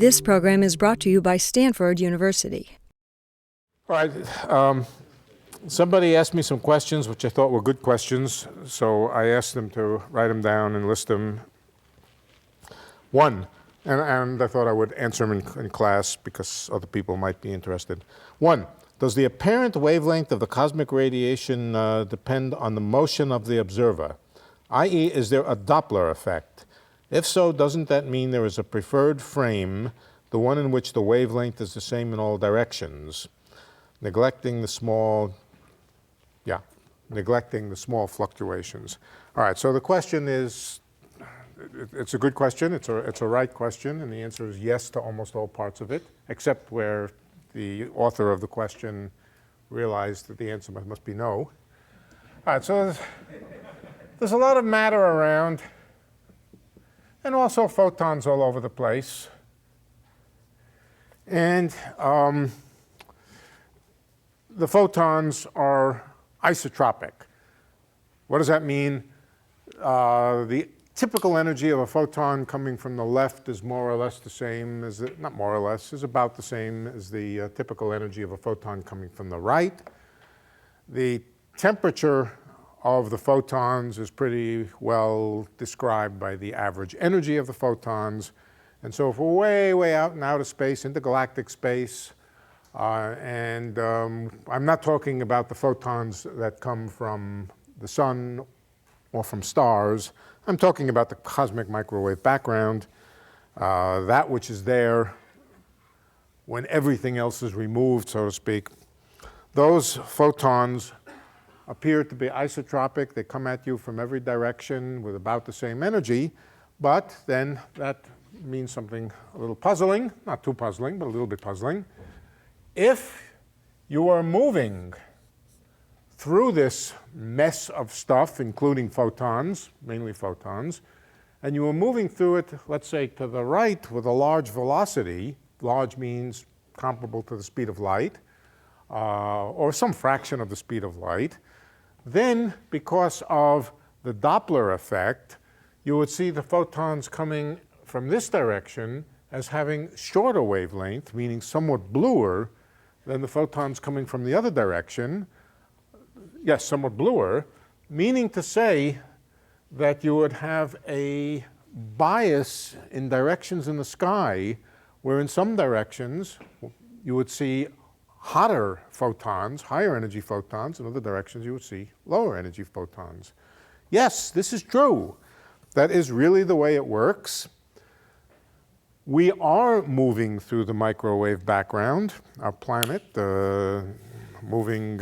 This program is brought to you by Stanford University. All right. Somebody asked me some questions which I thought were good questions, so I asked them to write them down and list them. One, and I thought I would answer them in class because other people might be interested. One, does the apparent wavelength of the cosmic radiation depend on the motion of the observer? I.e., is there a Doppler effect? If so, doesn't that mean there is a preferred frame, the one in which the wavelength is the same in all directions, neglecting the small fluctuations? All right, so the question is, it's a good question, it's a right question, and the answer is yes to almost all parts of it, except where the author of the question realized that the answer must be no. All right, so there's a lot of matter around, and also photons all over the place. And the photons are isotropic. What does that mean? The typical energy of a photon coming from the left is more or less the same as, not more or less, is about the same as the typical energy of a photon coming from the right. The temperature of the photons is pretty well described by the average energy of the photons. And so if we're way, way out in outer space, intergalactic space, I'm not talking about the photons that come from the sun or from stars. I'm talking about the cosmic microwave background, that which is there when everything else is removed, so to speak. Those photons appear to be isotropic. They come at you from every direction with about the same energy, but then that means something a little puzzling, not too puzzling, but a little bit puzzling. If you are moving through this mess of stuff, including photons, mainly photons, and you are moving through it, let's say, to the right with a large velocity, large means comparable to the speed of light, or some fraction of the speed of light, then because of the Doppler effect, you would see the photons coming from this direction as having shorter wavelength, meaning somewhat bluer, than the photons coming from the other direction. Yes, somewhat bluer, meaning to say that you would have a bias in directions in the sky where in some directions you would see hotter photons, higher energy photons. In other directions you would see lower energy photons. Yes, this is true. That is really the way it works. We are moving through the microwave background, our planet, moving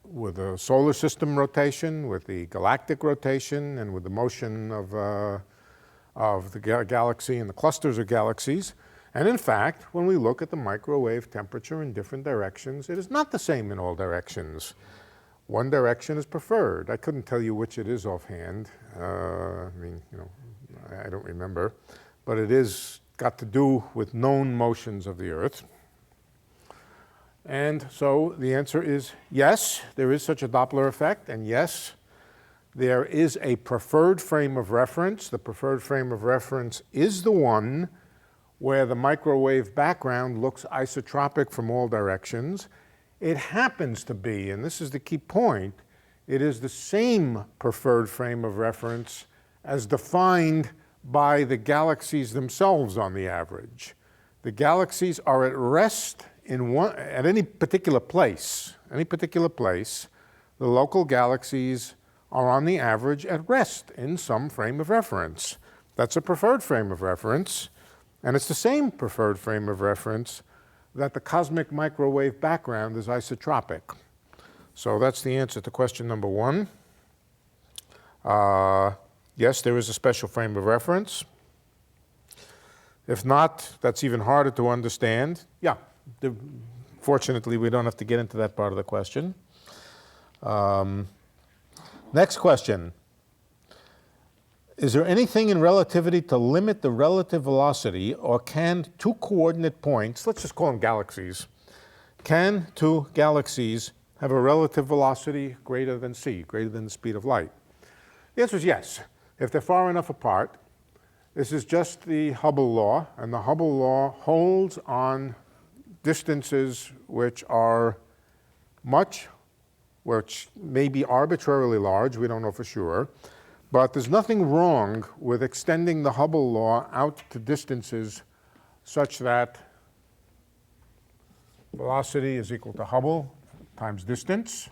with the solar system rotation, with the galactic rotation, and with the motion of the galaxy and the clusters of galaxies. And in fact, when we look at the microwave temperature in different directions, it is not the same in all directions. One direction is preferred. I couldn't tell you which it is offhand. I don't remember. But it is got to do with known motions of the Earth. And so the answer is yes, there is such a Doppler effect, and yes, there is a preferred frame of reference. The preferred frame of reference is the one where the microwave background looks isotropic from all directions. It happens to be, and this is the key point, it is the same preferred frame of reference as defined by the galaxies themselves on the average. The galaxies are at rest at any particular place, the local galaxies are on the average at rest in some frame of reference. That's a preferred frame of reference, and it's the same preferred frame of reference that the cosmic microwave background is isotropic. So that's the answer to question number one. Yes, there is a special frame of reference. If not, that's even harder to understand. Yeah, fortunately, we don't have to get into that part of the question. Next question. Is there anything in relativity to limit the relative velocity, or can two coordinate points, let's just call them galaxies, can two galaxies have a relative velocity greater than c, greater than the speed of light? The answer is yes. If they're far enough apart, This is just the Hubble law, and the Hubble law holds on distances which are which may be arbitrarily large, we don't know for sure, but there's nothing wrong with extending the Hubble law out to distances such that velocity is equal to Hubble times distance.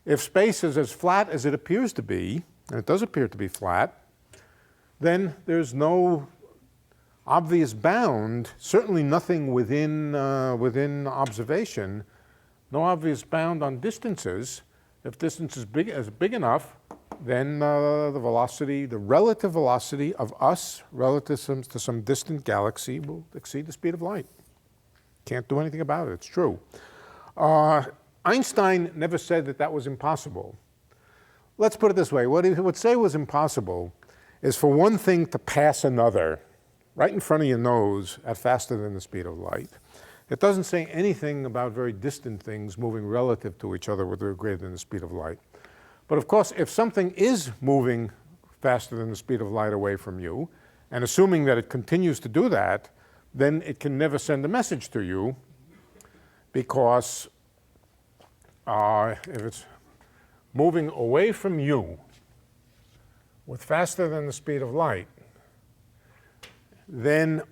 If space is as flat as it appears to be, and it does appear to be flat, then there's no obvious bound, certainly nothing within observation, no obvious bound on distances. If distance is big enough, then the velocity, the relative velocity of us relative to some distant galaxy will exceed the speed of light. Can't do anything about it, it's true. Einstein never said that that was impossible. Let's put it this way, what he would say was impossible is for one thing to pass another right in front of your nose at faster than the speed of light. It doesn't say anything about very distant things moving relative to each other with greater than the speed of light. But of course, if something is moving faster than the speed of light away from you, and assuming that it continues to do that, then it can never send a message to you, because if it's moving away from you with faster than the speed of light, then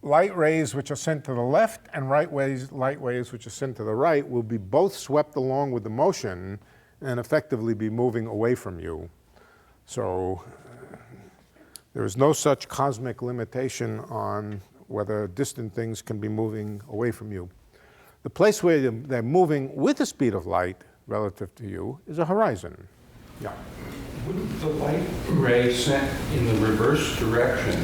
light rays which are sent to the left and light waves which are sent to the right will be both swept along with the motion and effectively be moving away from you. So there is no such cosmic limitation on whether distant things can be moving away from you. The place where they're moving with the speed of light relative to you is a horizon. Yeah. Wouldn't the light ray sent in the reverse direction,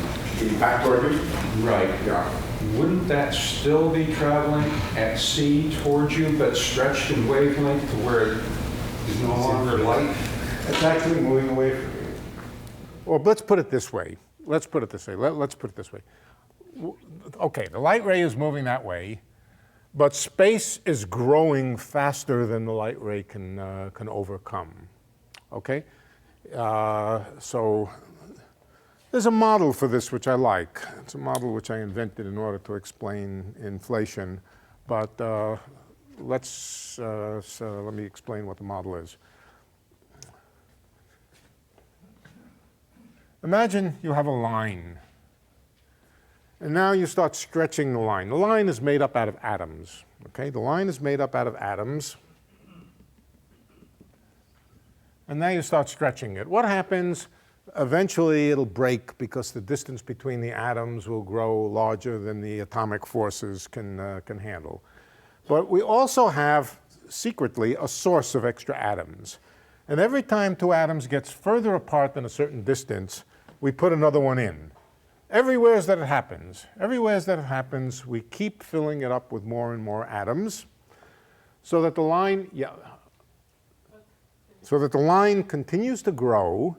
Back toward you? right? Yeah. Wouldn't that still be traveling at c towards you, but stretched in wavelength to where it is no longer light? It's actually moving away from you. Well, let's put it this way. Let's put it this way. Okay, the light ray is moving that way, but space is growing faster than the light ray can overcome. Okay? So there's a model for this which I like. It's a model which I invented in order to explain inflation, but let me explain what the model is. Imagine you have a line, and now you start stretching the line. The line is made up out of atoms. Okay? The line is made up out of atoms. And now you start stretching it. What happens? Eventually it'll break because the distance between the atoms will grow larger than the atomic forces can handle. But we also have, secretly, a source of extra atoms. And every time two atoms gets further apart than a certain distance, we put another one in. Everywhere that it happens, we keep filling it up with more and more atoms so that the line, continues to grow,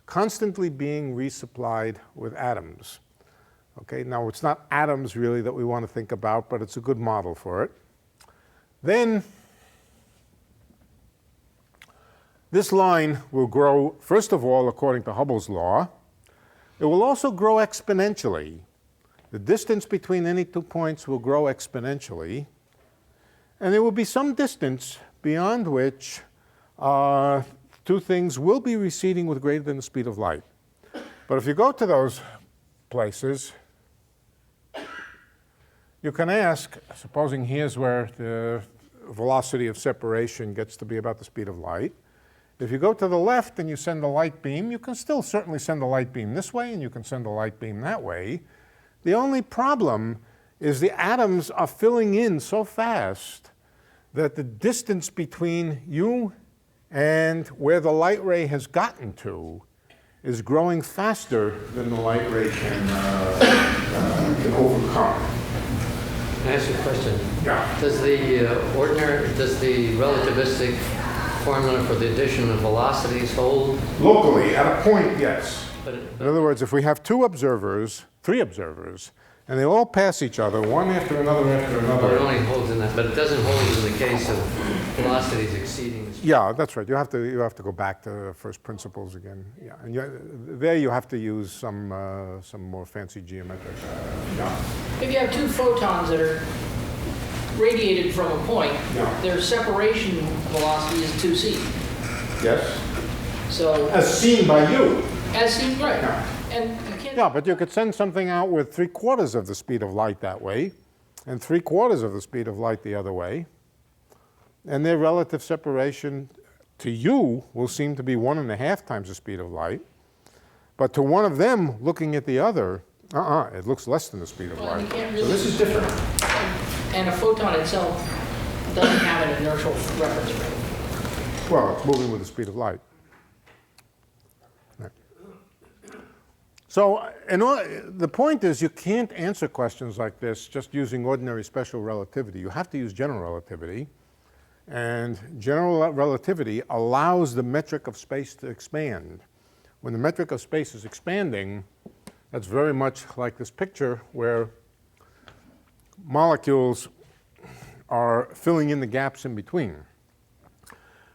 constantly being resupplied with atoms. Okay, now it's not atoms really that we want to think about, but it's a good model for it. Then this line will grow, first of all, according to Hubble's law. It will also grow exponentially. The distance between any 2 points will grow exponentially. And there will be some distance beyond which two things will be receding with greater than the speed of light. But if you go to those places, you can ask, supposing here's where the velocity of separation gets to be about the speed of light. If you go to the left and you send a light beam, you can still certainly send a light beam this way, and you can send a light beam that way. The only problem is the atoms are filling in so fast that the distance between you and where the light ray has gotten to is growing faster than the light ray can overcome. Can I ask you a question? Yeah. Does the relativistic formula for the addition of velocities hold? Locally, at a point, yes. But In other words, if we have three observers, and they all pass each other, one after another after Well, it another. only holds in that, but it doesn't hold in the case of velocities exceeding the speed. Yeah, that's right. You have to go back to first principles again. Yeah, and there you have to use some more fancy geometric. If you have two photons that are radiated from a point, their separation velocity is 2c. Yes. So As seen by you. as seen, right? And you can't. Yeah, but you could send something out with 3/4 of the speed of light that way, and 3/4 of the speed of light the other way, and their relative separation to you will seem to be 1.5 times the speed of light, but to one of them looking at the other, it looks less than the speed of Well, you light. can't So really. this is different. And a photon itself doesn't have an inertial reference frame. Well, it's moving with the speed of light. Right. So the point is you can't answer questions like this just using ordinary special relativity. You have to use general relativity. And general relativity allows the metric of space to expand. When the metric of space is expanding, that's very much like this picture where molecules are filling in the gaps in between.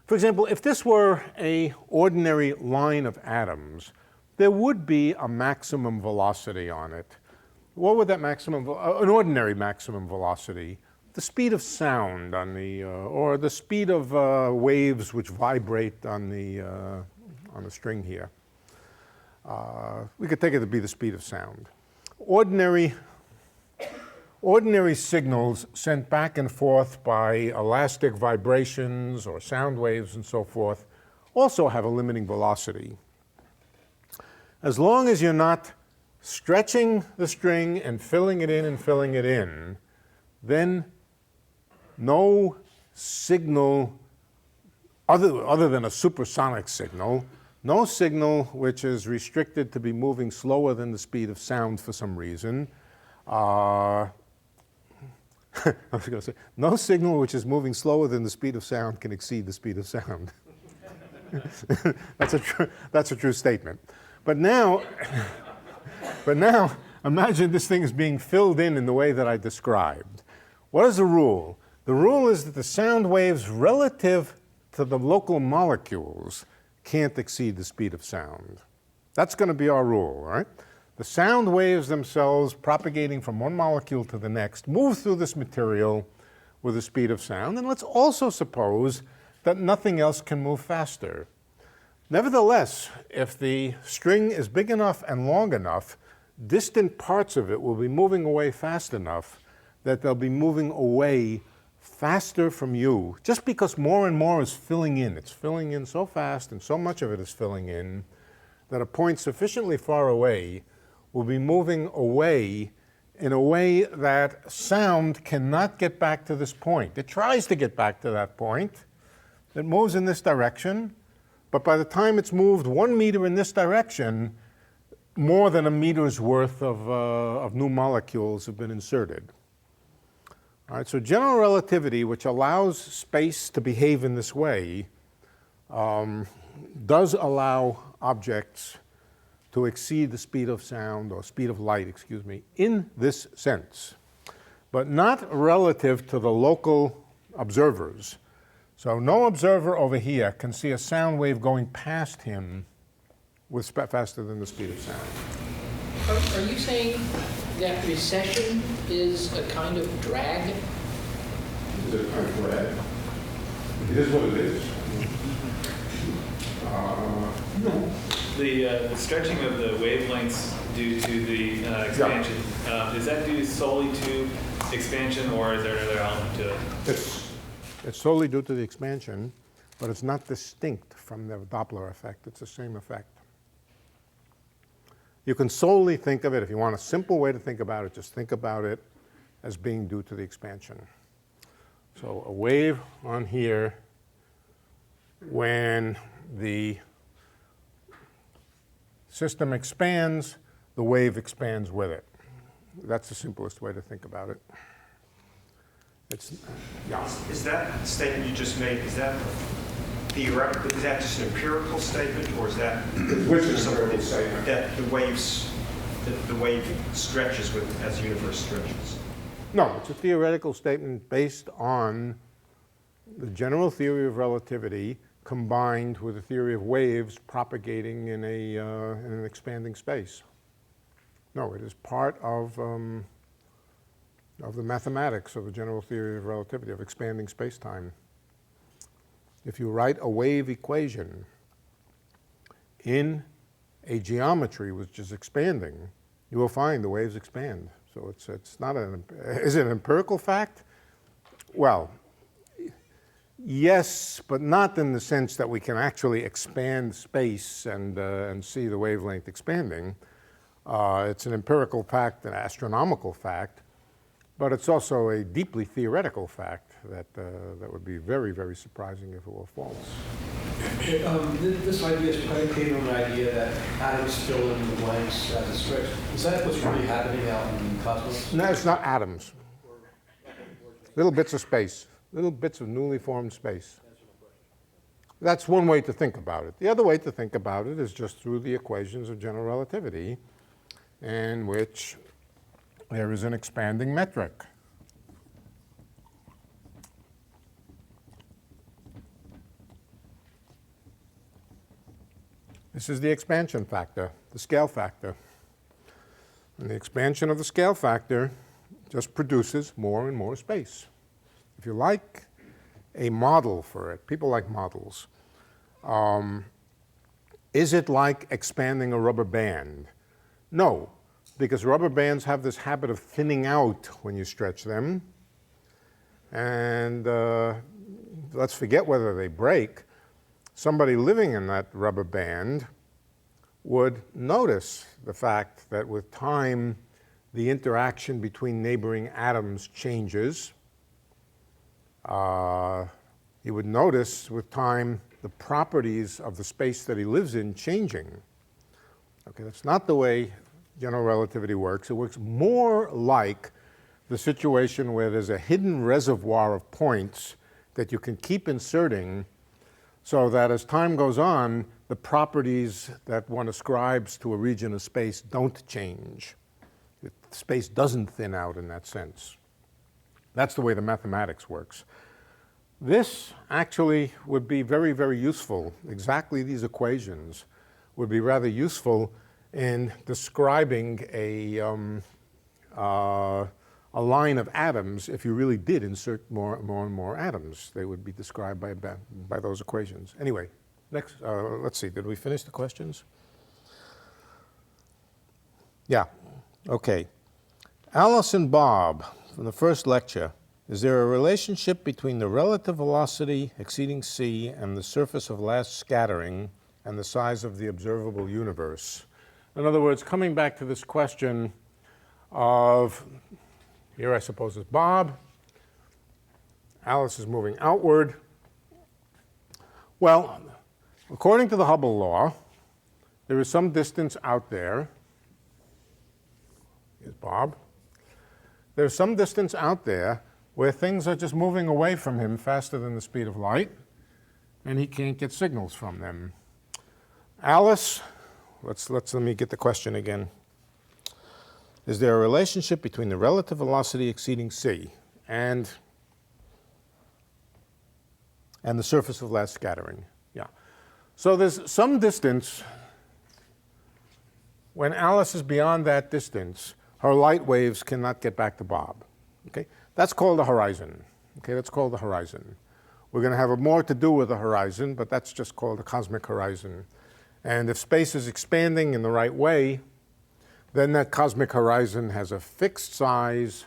For example, if this were an ordinary line of atoms, there would be a maximum velocity on it. What would that maximum, an ordinary maximum velocity? The speed of sound on the, or the speed of waves which vibrate on the string here. We could take it to be the speed of sound. Ordinary signals sent back and forth by elastic vibrations or sound waves and so forth also have a limiting velocity. As long as you're not stretching the string and filling it in, then no signal other than a supersonic signal, no signal which is restricted to be moving slower than the speed of sound for some reason, I was going to say, no signal which is moving slower than the speed of sound can exceed the speed of sound. That's a true statement. But now, imagine this thing is being filled in the way that I described. What is the rule? The rule is that the sound waves relative to the local molecules can't exceed the speed of sound. That's going to be our rule, right? The sound waves themselves, propagating from one molecule to the next, move through this material with the speed of sound. And let's also suppose that nothing else can move faster. Nevertheless, if the string is big enough and long enough, distant parts of it will be moving away fast enough that they'll be moving away faster from you, just because more and more is filling in. It's filling in so fast, and so much of it is filling in, that a point sufficiently far away will be moving away in a way that sound cannot get back to this point. It tries to get back to that point. It moves in this direction, but by the time it's moved 1 meter in this direction, more than a meter's worth of new molecules have been inserted. All right, so general relativity, which allows space to behave in this way, does allow objects to exceed the speed of sound, or speed of light, excuse me, in this sense, but not relative to the local observers. So no observer over here can see a sound wave going past him with faster than the speed of sound. Are you saying that recession is a kind of drag? Is it a kind of drag? It is what it is. No. The stretching of the wavelengths due to the expansion, is that due solely to expansion, or is there another element to it? It's solely due to the expansion, but it's not distinct from the Doppler effect. It's the same effect. You can solely think of it, if you want a simple way to think about it, just think about it as being due to the expansion. So a wave on here, when the system expands, the wave expands with it. That's the simplest way to think about it. Is that statement you just made, is that theoretical, is that just an empirical statement, or is that Which is an empirical statement? That the wave stretches as the universe stretches? No, it's a theoretical statement based on the general theory of relativity combined with the theory of waves propagating in an expanding space. No, it is part of the mathematics of the general theory of relativity, of expanding space-time. If you write a wave equation in a geometry which is expanding, you will find the waves expand. So it's not is it an empirical fact? Well, yes, but not in the sense that we can actually expand space and see the wavelength expanding. It's an empirical fact, an astronomical fact, but it's also a deeply theoretical fact that would be very, very surprising if it were false. This idea is predicated on the idea that atoms fill in the blanks as a stretch. Is that what's really happening out in the cosmos? No, it's not atoms. Little bits of space, little bits of newly formed space. That's one way to think about it. The other way to think about it is just through the equations of general relativity, in which there is an expanding metric. This is the expansion factor, the scale factor. And the expansion of the scale factor just produces more and more space. If you like a model for it, people like models. Is it like expanding a rubber band? No, because rubber bands have this habit of thinning out when you stretch them. And let's forget whether they break. Somebody living in that rubber band would notice the fact that with time, the interaction between neighboring atoms changes. He would notice with time the properties of the space that he lives in changing. Okay, that's not the way general relativity works. It works more like the situation where there's a hidden reservoir of points that you can keep inserting so that as time goes on, the properties that one ascribes to a region of space don't change. Space doesn't thin out in that sense. That's the way the mathematics works. This actually would be very, very useful. Exactly these equations would be rather useful in describing a line of atoms. If you really did insert more and more atoms, they would be described by those equations. Anyway, next, let's see, did we finish the questions? Yeah, okay. Alice and Bob, from the first lecture, is there a relationship between the relative velocity exceeding c and the surface of last scattering and the size of the observable universe? In other words, coming back to this question of, here I suppose is Bob, Alice is moving outward. Well, according to the Hubble law, there is some distance out there. Here's Bob. There's some distance out there where things are just moving away from him faster than the speed of light, and he can't get signals from them. Alice, let me get the question again. Is there a relationship between the relative velocity exceeding c and the surface of last scattering? Yeah. So there's some distance. When Alice is beyond that distance, her light waves cannot get back to Bob. Okay? That's called the horizon. Okay, that's called the horizon. We're going to have more to do with the horizon, but that's just called the cosmic horizon. And if space is expanding in the right way, then that cosmic horizon has a fixed size,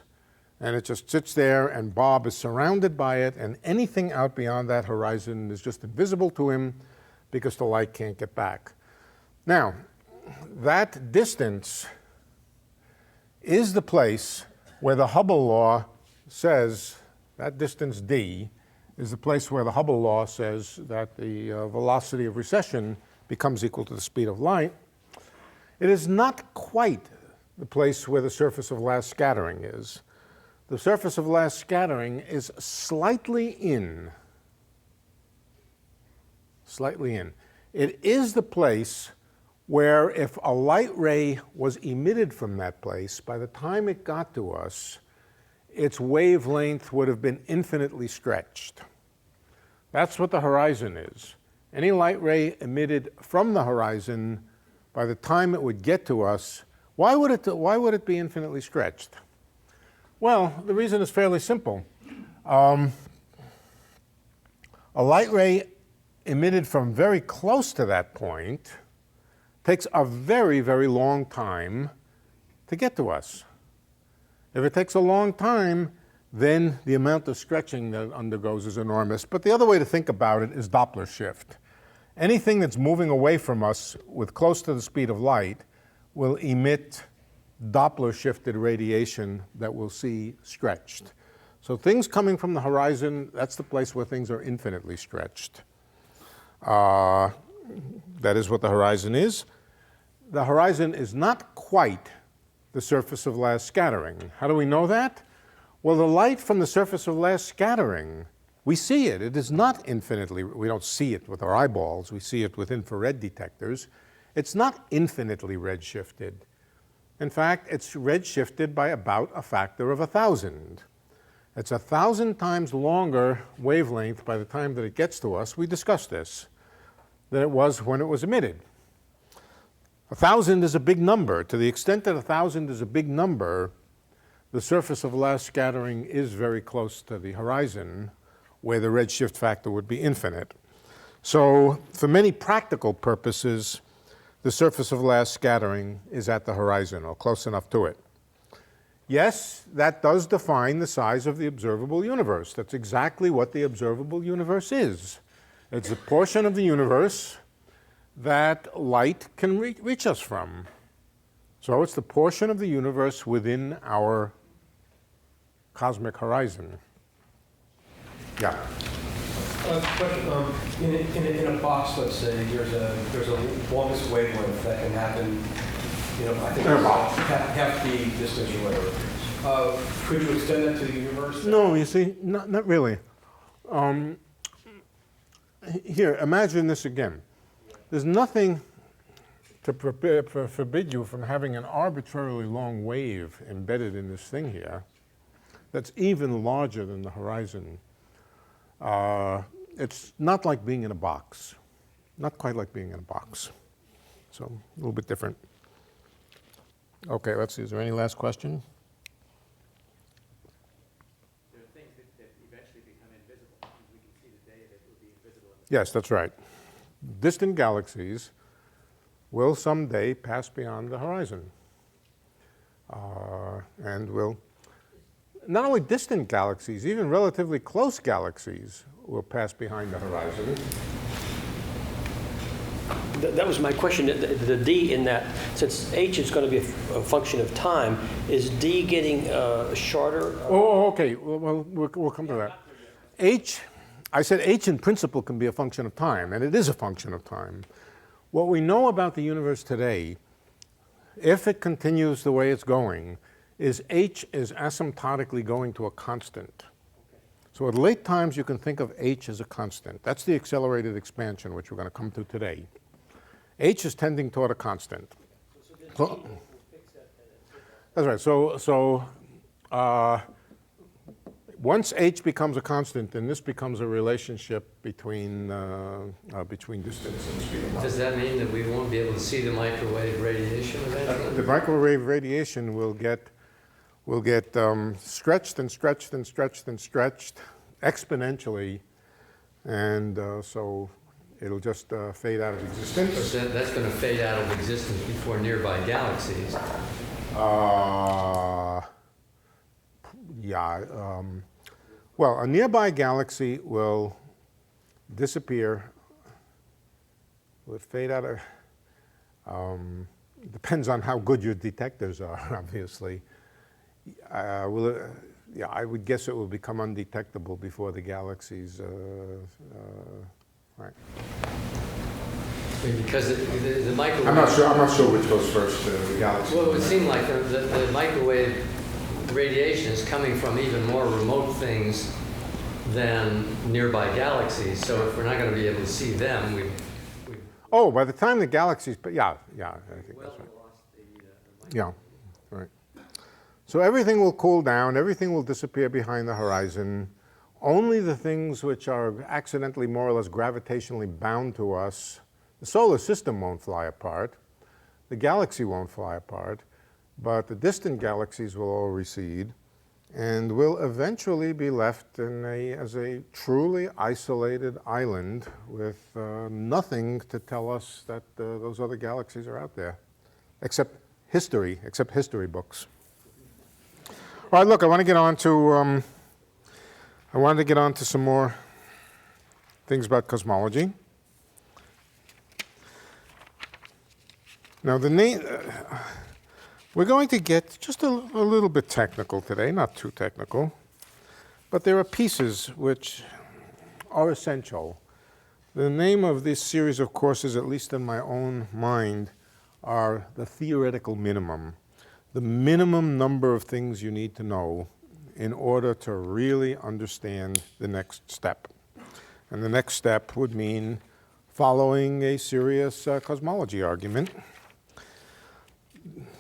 and it just sits there, and Bob is surrounded by it, and anything out beyond that horizon is just invisible to him because the light can't get back. Now, that distance is the place where the Hubble law says, that distance d, is the place where the Hubble law says that the velocity of recession becomes equal to the speed of light. It is not quite the place where the surface of last scattering is. The surface of last scattering is slightly in. Slightly in. It is the place where if a light ray was emitted from that place, by the time it got to us, its wavelength would have been infinitely stretched. That's what the horizon is. Any light ray emitted from the horizon, by the time it would get to us, why would it be infinitely stretched? Well, the reason is fairly simple. A light ray emitted from very close to that point takes a very, very long time to get to us. If it takes a long time, then the amount of stretching that it undergoes is enormous. But the other way to think about it is Doppler shift. Anything that's moving away from us with close to the speed of light will emit Doppler shifted radiation that we'll see stretched. So things coming from the horizon, that's the place where things are infinitely stretched. That is what the horizon is. The horizon is not quite the surface of last scattering. How do we know that? Well, the light from the surface of last scattering, we see it. It is not infinitely, we don't see it with our eyeballs, we see it with infrared detectors. It's not infinitely redshifted. In fact, it's redshifted by about a factor of 1,000. It's 1,000 times longer wavelength by the time that it gets to us, we discussed this, than it was when it was emitted. 1,000 is a big number. To the extent that 1,000 is a big number, the surface of last scattering is very close to the horizon, where the redshift factor would be infinite. So for many practical purposes, the surface of last scattering is at the horizon, or close enough to it. Yes, that does define the size of the observable universe. That's exactly what the observable universe is. It's a portion of the universe that light can reach us from. So it's the portion of the universe within our cosmic horizon. Yeah. Question, in a box, let's say, there's a longest wavelength that can happen, I think half the distance or whatever. Could you extend that to the universe? No, you see, not really. Here, imagine this again. There's nothing to forbid you from having an arbitrarily long wave embedded in this thing here that's even larger than the horizon. It's not like being in a box. Not quite like being in a box. So a little bit different. Okay, let's see. Is there any last question? There are things that eventually become invisible. We can see the day that will be invisible. Yes, that's right. Distant galaxies will someday pass beyond the horizon. And will, not only distant galaxies, even relatively close galaxies will pass behind the horizon. That was my question. The D in that, since H is going to be a function of time, is D getting shorter? Oh, okay. Well, we'll come to that. H, I said H in principle can be a function of time, and it is a function of time. What we know about the universe today, if it continues the way it's going, is H is asymptotically going to a constant. So at late times, you can think of H as a constant. That's the accelerated expansion, which we're going to come to today. H is tending toward a constant. That's right. So once H becomes a constant, then this becomes a relationship between distance and speed. Does that mean that we won't be able to see the microwave radiation eventually? The microwave radiation will get stretched and stretched and stretched and stretched exponentially, and so it'll just fade out of existence. That's going to fade out of existence before nearby galaxies. Well, a nearby galaxy will disappear. Will it fade out of? Depends on how good your detectors are, obviously. I would guess it will become undetectable before the galaxies. Right. Because the microwave. I'm not sure which goes first. The galaxy. Well, it would seem like the microwave radiation is coming from even more remote things than nearby galaxies. So if we're not going to be able to see them, we Oh, by the time the galaxies, I think that's right. Yeah, right. So everything will cool down, everything will disappear behind the horizon. only the things which are accidentally more or less gravitationally bound to us, the solar system won't fly apart, the galaxy won't fly apart, but the distant galaxies will all recede, and will eventually be left as a truly isolated island with nothing to tell us that those other galaxies are out there, except history books. All right, look, I wanted to get on to some more things about cosmology. Now, we're going to get just a little bit technical today, not too technical, but there are pieces which are essential. The name of this series of courses, at least in my own mind, are the theoretical minimum, the minimum number of things you need to know in order to really understand the next step. And the next step would mean following a serious cosmology argument.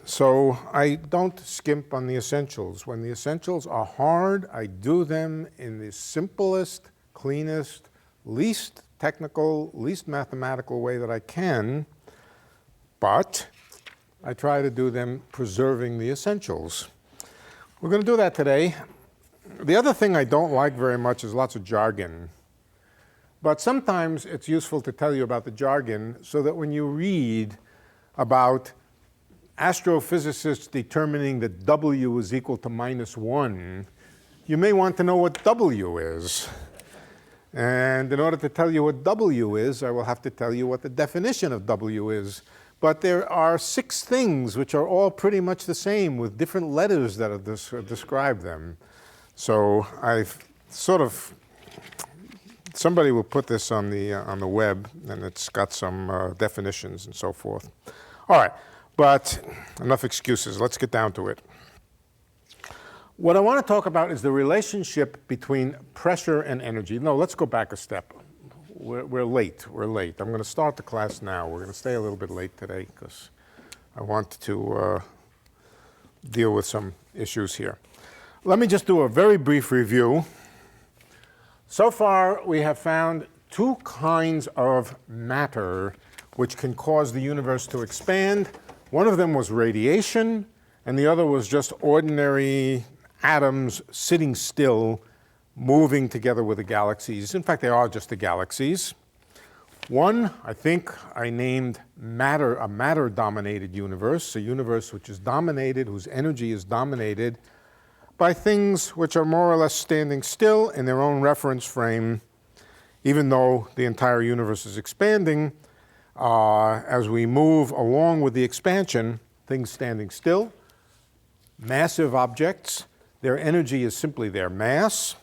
So I don't skimp on the essentials. When the essentials are hard, I do them in the simplest, cleanest, least technical, least mathematical way that I can, but I try to do them preserving the essentials. We're going to do that today. The other thing I don't like very much is lots of jargon. But sometimes it's useful to tell you about the jargon so that when you read about astrophysicists determining that W is equal to -1, you may want to know what W is. And in order to tell you what W is, I will have to tell you what the definition of W is. But there are 6 things which are all pretty much the same with different letters that describe them. So I've sort of, somebody will put this on the web, and it's got some definitions and so forth. All right, but enough excuses. Let's get down to it. What I want to talk about is the relationship between pressure and energy. No, let's go back a step. We're late. I'm going to start the class now. We're going to stay a little bit late today because I want to deal with some issues here. Let me just do a very brief review. So far, we have found 2 kinds of matter which can cause the universe to expand. One of them was radiation, and the other was just ordinary atoms sitting still, moving together with the galaxies. In fact, they are just the galaxies. One, I think I named matter, a matter-dominated universe, a universe which is dominated, whose energy is dominated by things which are more or less standing still in their own reference frame, even though the entire universe is expanding. As we move along with the expansion, things standing still, massive objects, their energy is simply their mass.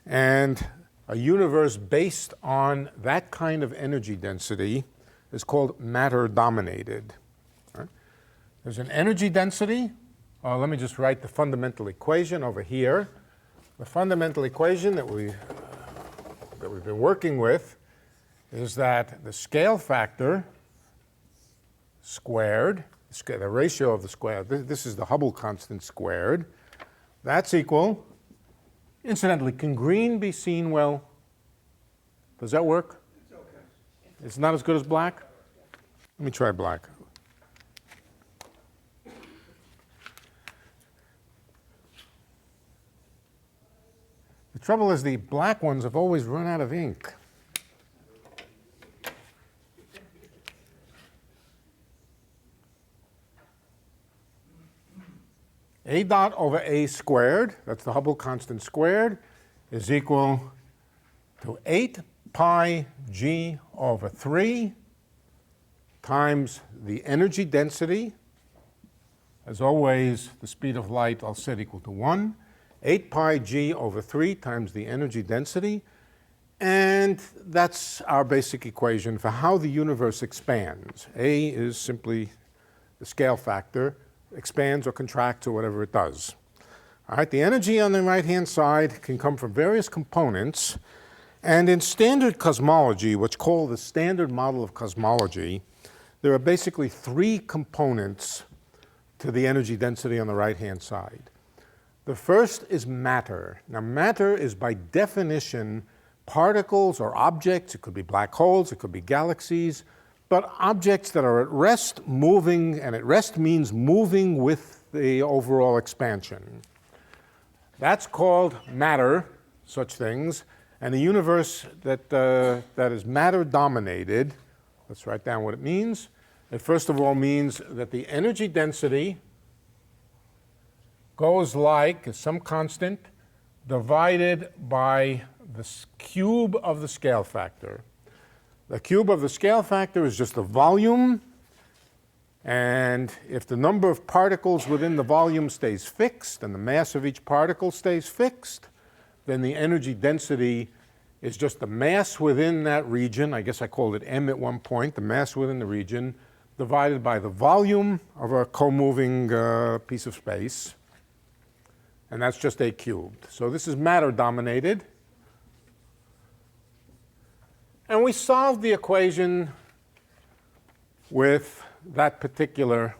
And a universe based on that kind of energy density is called matter-dominated. Right? There's an energy density. Let me just write the fundamental equation over here. The fundamental equation that we've been working with is that the scale factor squared, the ratio of the square, this is the Hubble constant squared, that's equal. Incidentally, can green be seen well? Does that work? It's okay. It's not as good as black? Let me try black. The trouble is the black ones have always run out of ink. A dot over A squared, that's the Hubble constant squared, is equal to 8 pi g over 3 times the energy density. As always, the speed of light I'll set equal to 1. 8 pi g over 3 times the energy density. And that's our basic equation for how the universe expands. A is simply the scale factor, expands or contracts or whatever it does. All right, the energy on the right-hand side can come from various components. And in standard cosmology, what's called the standard model of cosmology, there are basically 3 components to the energy density on the right-hand side. The first is matter. Now, matter is by definition particles or objects. It could be black holes, it could be galaxies, but objects that are at rest moving, and at rest means moving with the overall expansion. That's called matter, such things. And a universe that is matter dominated, let's write down what it means. It first of all means that the energy density goes like some constant divided by the cube of the scale factor. The cube of the scale factor is just the volume, and if the number of particles within the volume stays fixed and the mass of each particle stays fixed, then the energy density is just the mass within that region. I guess I called it m at one point, the mass within the region, divided by the volume of a co-moving piece of space. And that's just a cubed. So this is matter dominated. And we solved the equation with that particular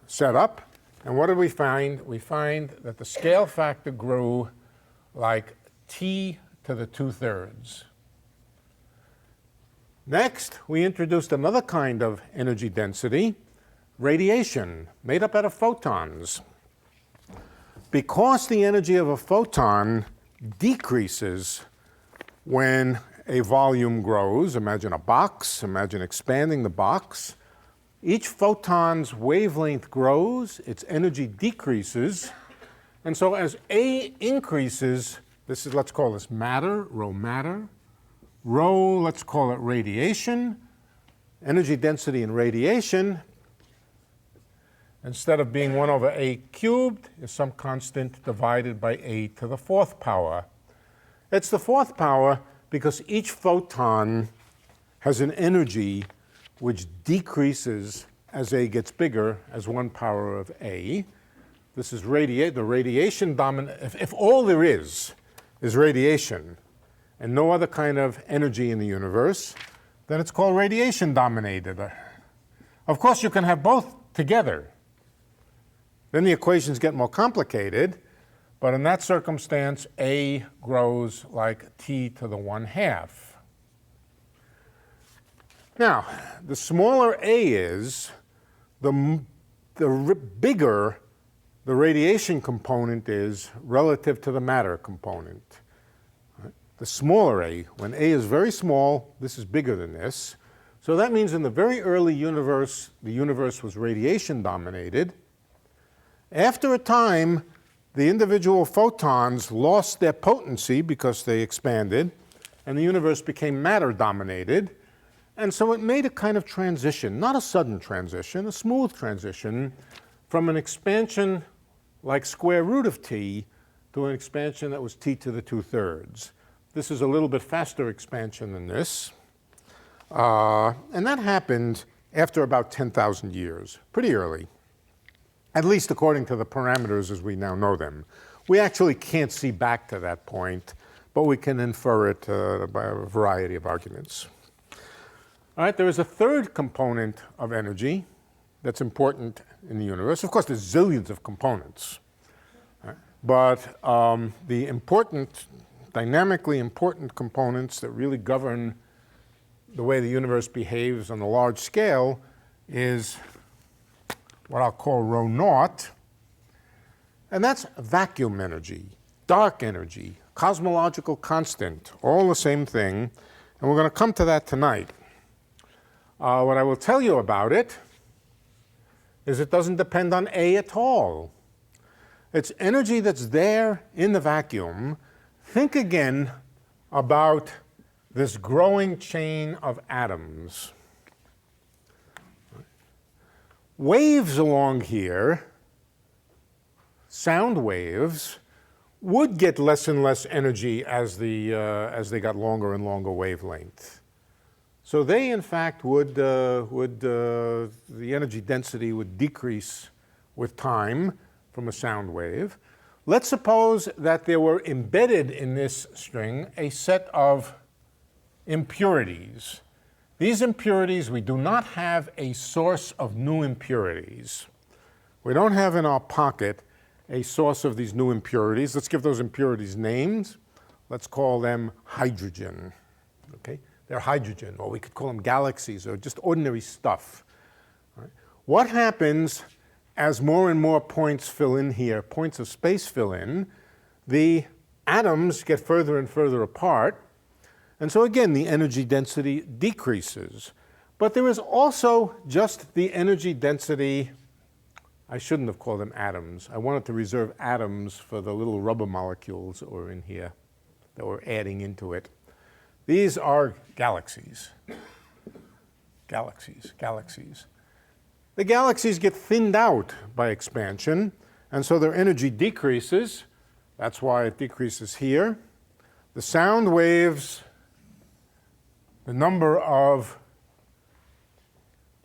setup. And what did we find? We find that the scale factor grew like t to the 2/3. Next, we introduced another kind of energy density, radiation, made up out of photons. Because the energy of a photon decreases when a volume grows, imagine a box, imagine expanding the box, each photon's wavelength grows, its energy decreases, and so as A increases, this is, let's call this matter, Rho, let's call it radiation, energy density in radiation, instead of being 1 over A cubed, is some constant divided by A to the 4th power. It's the 4th power because each photon has an energy which decreases as A gets bigger as 1 power of A. This is the radiation dominant. If all there is radiation and no other kind of energy in the universe, then it's called radiation dominated. Of course, you can have both together. Then the equations get more complicated, but in that circumstance, A grows like t to the 1/2. Now, the smaller A is, the bigger the radiation component is relative to the matter component. The smaller A, when A is very small, this is bigger than this. So that means in the very early universe, the universe was radiation dominated. After a time, the individual photons lost their potency because they expanded, and the universe became matter dominated. And so it made a kind of transition, not a sudden transition, a smooth transition, from an expansion like square root of t to an expansion that was t to the 2/3. This is a little bit faster expansion than this. And that happened after about 10,000 years, pretty early, at least according to the parameters as we now know them. We actually can't see back to that point, but we can infer it by a variety of arguments. All right, there is a third component of energy that's important in the universe. Of course, there's zillions of components, right? But the important, dynamically important components that really govern the way the universe behaves on a large scale is what I'll call Rho Naught, and that's vacuum energy, dark energy, cosmological constant, all the same thing, and we're going to come to that tonight. What I will tell you about it is it doesn't depend on A at all. It's energy that's there in the vacuum. Think again about this growing chain of atoms. Waves along here, sound waves, would get less and less energy as they got longer and longer wavelength. So they, in fact, the energy density would decrease with time from a sound wave. Let's suppose that there were embedded in this string a set of impurities. These impurities, we do not have a source of new impurities. We don't have in our pocket a source of these new impurities. Let's give those impurities names. Let's call them hydrogen. Okay? They're hydrogen, or we could call them galaxies, or just ordinary stuff. Right? What happens as more and more points fill in here, points of space fill in, the atoms get further and further apart, and so again, the energy density decreases. But there is also just the energy density. I shouldn't have called them atoms. I wanted to reserve atoms for the little rubber molecules that were in here, that we're adding into it. These are galaxies. Galaxies, galaxies. The galaxies get thinned out by expansion, and so their energy decreases. That's why it decreases here. The sound waves, the number of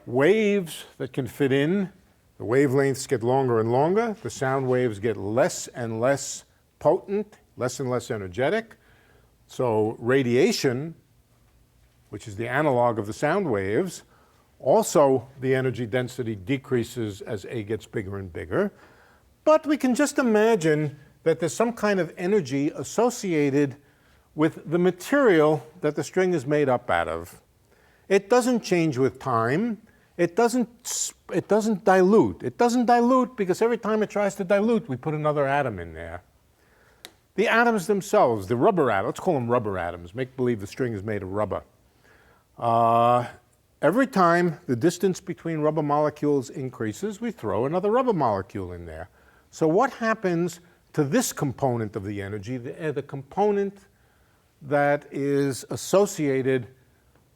waves that can fit in, the wavelengths get longer and longer. The sound waves get less and less potent, less and less energetic. So radiation, which is the analog of the sound waves, also the energy density decreases as A gets bigger and bigger. But we can just imagine that there's some kind of energy associated with the material that the string is made up out of. It doesn't change with time. It doesn't dilute. It doesn't dilute because every time it tries to dilute, we put another atom in there. The atoms themselves, the rubber atoms, let's call them rubber atoms. Make believe the string is made of rubber. Every time the distance between rubber molecules increases, we throw another rubber molecule in there. So what happens to this component of the energy, the component that is associated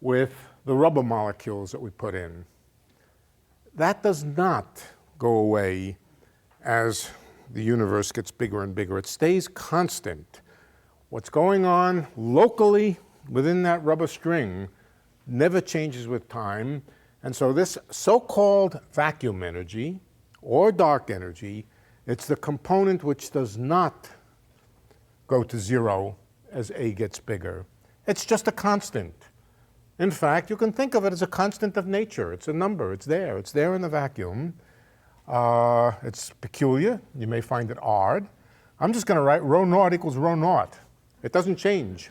with the rubber molecules that we put in? That does not go away as the universe gets bigger and bigger. It stays constant. What's going on locally within that rubber string never changes with time. And so this so-called vacuum energy or dark energy, it's the component which does not go to zero as A gets bigger. It's just a constant. In fact, you can think of it as a constant of nature. It's a number. It's there. It's there in the vacuum. It's peculiar. You may find it odd. I'm just going to write Rho Naught equals Rho Naught. It doesn't change.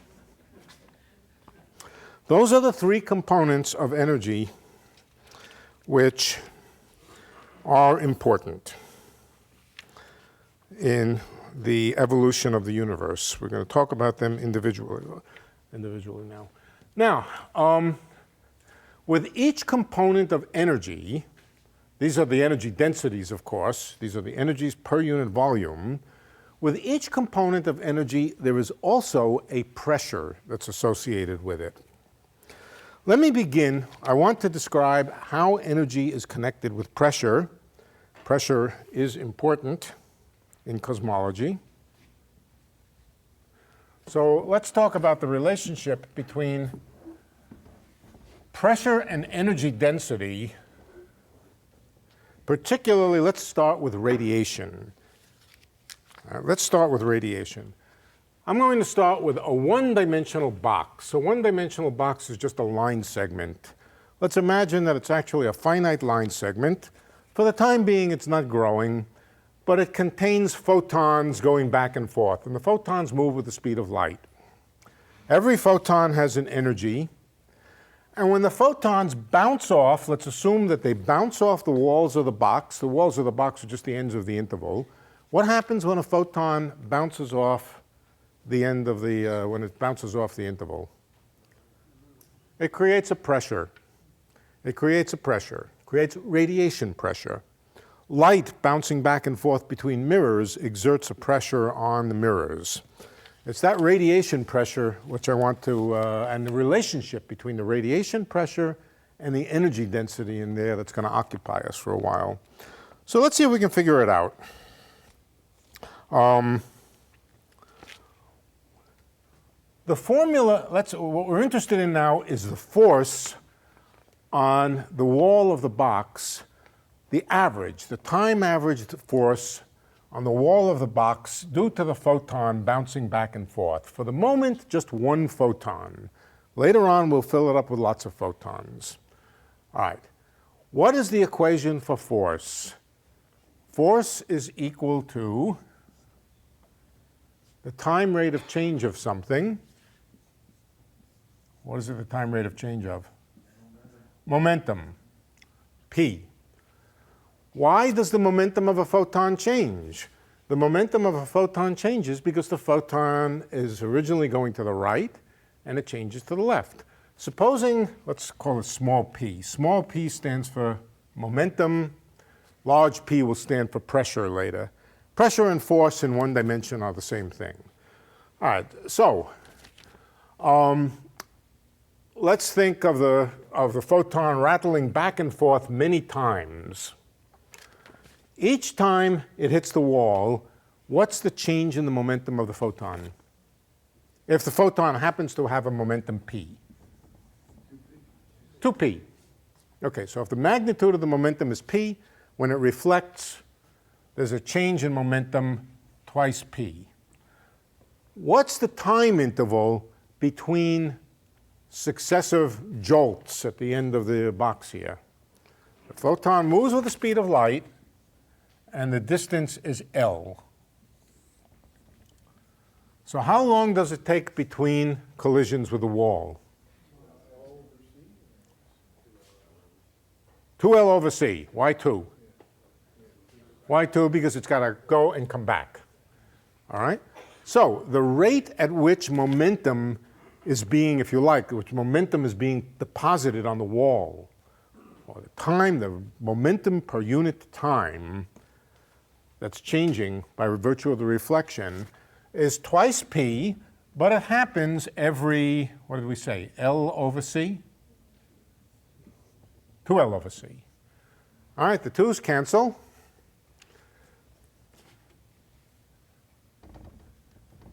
Those are the three components of energy which are important in the evolution of the universe. We're going to talk about them individually now. Now, with each component of energy, these are the energy densities, of course. These are the energies per unit volume. With each component of energy, there is also a pressure that's associated with it. Let me begin. I want to describe how energy is connected with pressure. Pressure is important in cosmology. So let's talk about the relationship between pressure and energy density. Particularly, let's start with radiation. Let's start with radiation. I'm going to start with a one-dimensional box. A one-dimensional box is just a line segment. Let's imagine that it's actually a finite line segment. For the time being, it's not growing, but it contains photons going back and forth, and the photons move with the speed of light. Every photon has an energy, and when the photons bounce off, let's assume that they bounce off the walls of the box. The walls of the box are just the ends of the interval. What happens when a photon bounces off the end of the, when it bounces off the interval? It creates a pressure. It creates a pressure. It creates radiation pressure. Light bouncing back and forth between mirrors exerts a pressure on the mirrors. It's that radiation pressure which I want to, and the relationship between the radiation pressure and the energy density in there that's going to occupy us for a while. So let's see if we can figure it out. The formula, what we're interested in now is the force on the wall of the box, the average, the time averaged force on the wall of the box due to the photon bouncing back and forth. For the moment, just one photon. Later on, we'll fill it up with lots of photons. All right. What is the equation for force? Force is equal to the time rate of change of something. What is it the time rate of change of? Momentum, p. Why does the momentum of a photon change? The momentum of a photon changes because the photon is originally going to the right and it changes to the left. Supposing, let's call it small p. Small p stands for momentum. Large p will stand for pressure later. Pressure and force in one dimension are the same thing. All right, so let's think of the photon rattling back and forth many times. Each time it hits the wall, what's the change in the momentum of the photon? If the photon happens to have a momentum p. 2p. Okay, so if the magnitude of the momentum is p, when it reflects, there's a change in momentum twice p. What's the time interval between successive jolts at the end of the box here? The photon moves with the speed of light, and the distance is L. So how long does it take between collisions with the wall? 2L over c. Why 2? Why 2? Because it's got to go and come back. All right? So the rate at which momentum is being, if you like, which momentum is being deposited on the wall, or the time, the momentum per unit time that's changing by virtue of the reflection is twice p, but it happens every, what did we say, L over c? 2L over c. All right, the 2's cancel.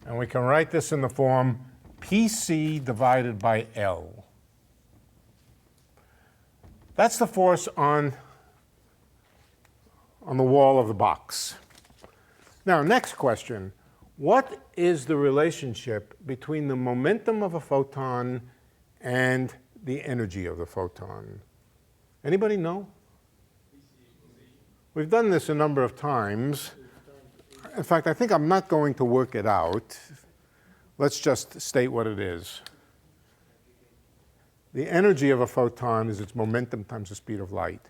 And we can write this in the form PC divided by L. That's the force on the wall of the box. Now, next question. What is the relationship between the momentum of a photon and the energy of the photon? Anybody know? We've done this a number of times. In fact, I think I'm not going to work it out. Let's just state what it is. The energy of a photon is its momentum times the speed of light.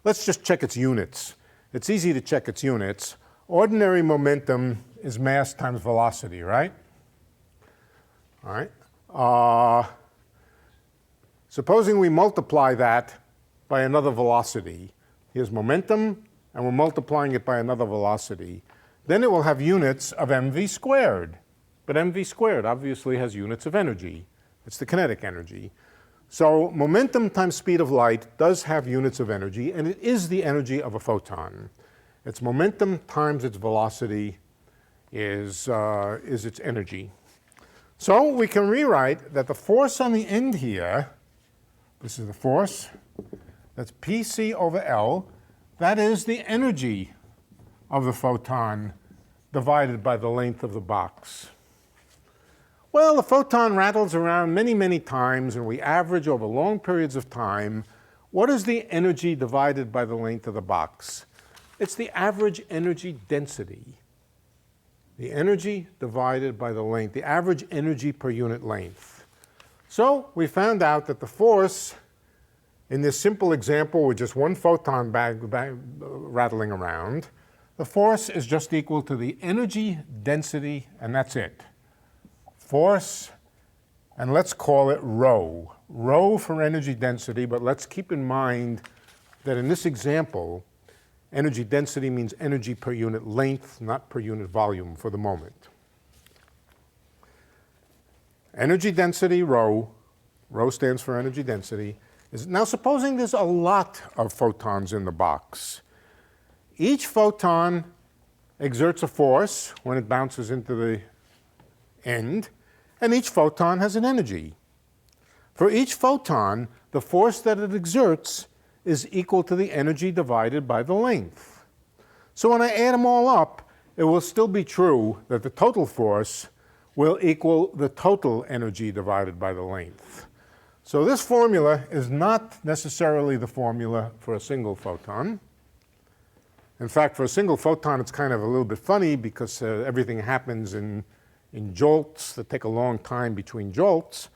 Let's just check its units. It's easy to check its units. Ordinary momentum is mass times velocity, right? All right. Supposing we multiply that by another velocity. Here's momentum, and we're multiplying it by another velocity. Then it will have units of mv squared. But mv squared obviously has units of energy. It's the kinetic energy. So momentum times speed of light does have units of energy, and it is the energy of a photon. Its momentum times its velocity is its energy. So we can rewrite that the force on the end here, this is the force, that's Pc over L, that is the energy of the photon divided by the length of the box. Well, the photon rattles around many, many times, and we average over long periods of time. What is the energy divided by the length of the box? It's the average energy density. The energy divided by the length, the average energy per unit length. So we found out that the force in this simple example with just one photon rattling around, the force is just equal to the energy density, and that's it. Force, and let's call it rho. Rho for energy density, but let's keep in mind that in this example, energy density means energy per unit length, not per unit volume for the moment. Energy density, rho stands for energy density. Now supposing there's a lot of photons in the box. Each photon exerts a force when it bounces into the end, and each photon has an energy. For each photon, the force that it exerts is equal to the energy divided by the length. So when I add them all up, it will still be true that the total force will equal the total energy divided by the length. So this formula is not necessarily the formula for a single photon. In fact, for a single photon, it's kind of a little bit funny because everything happens in jolts that take a long time between jolts.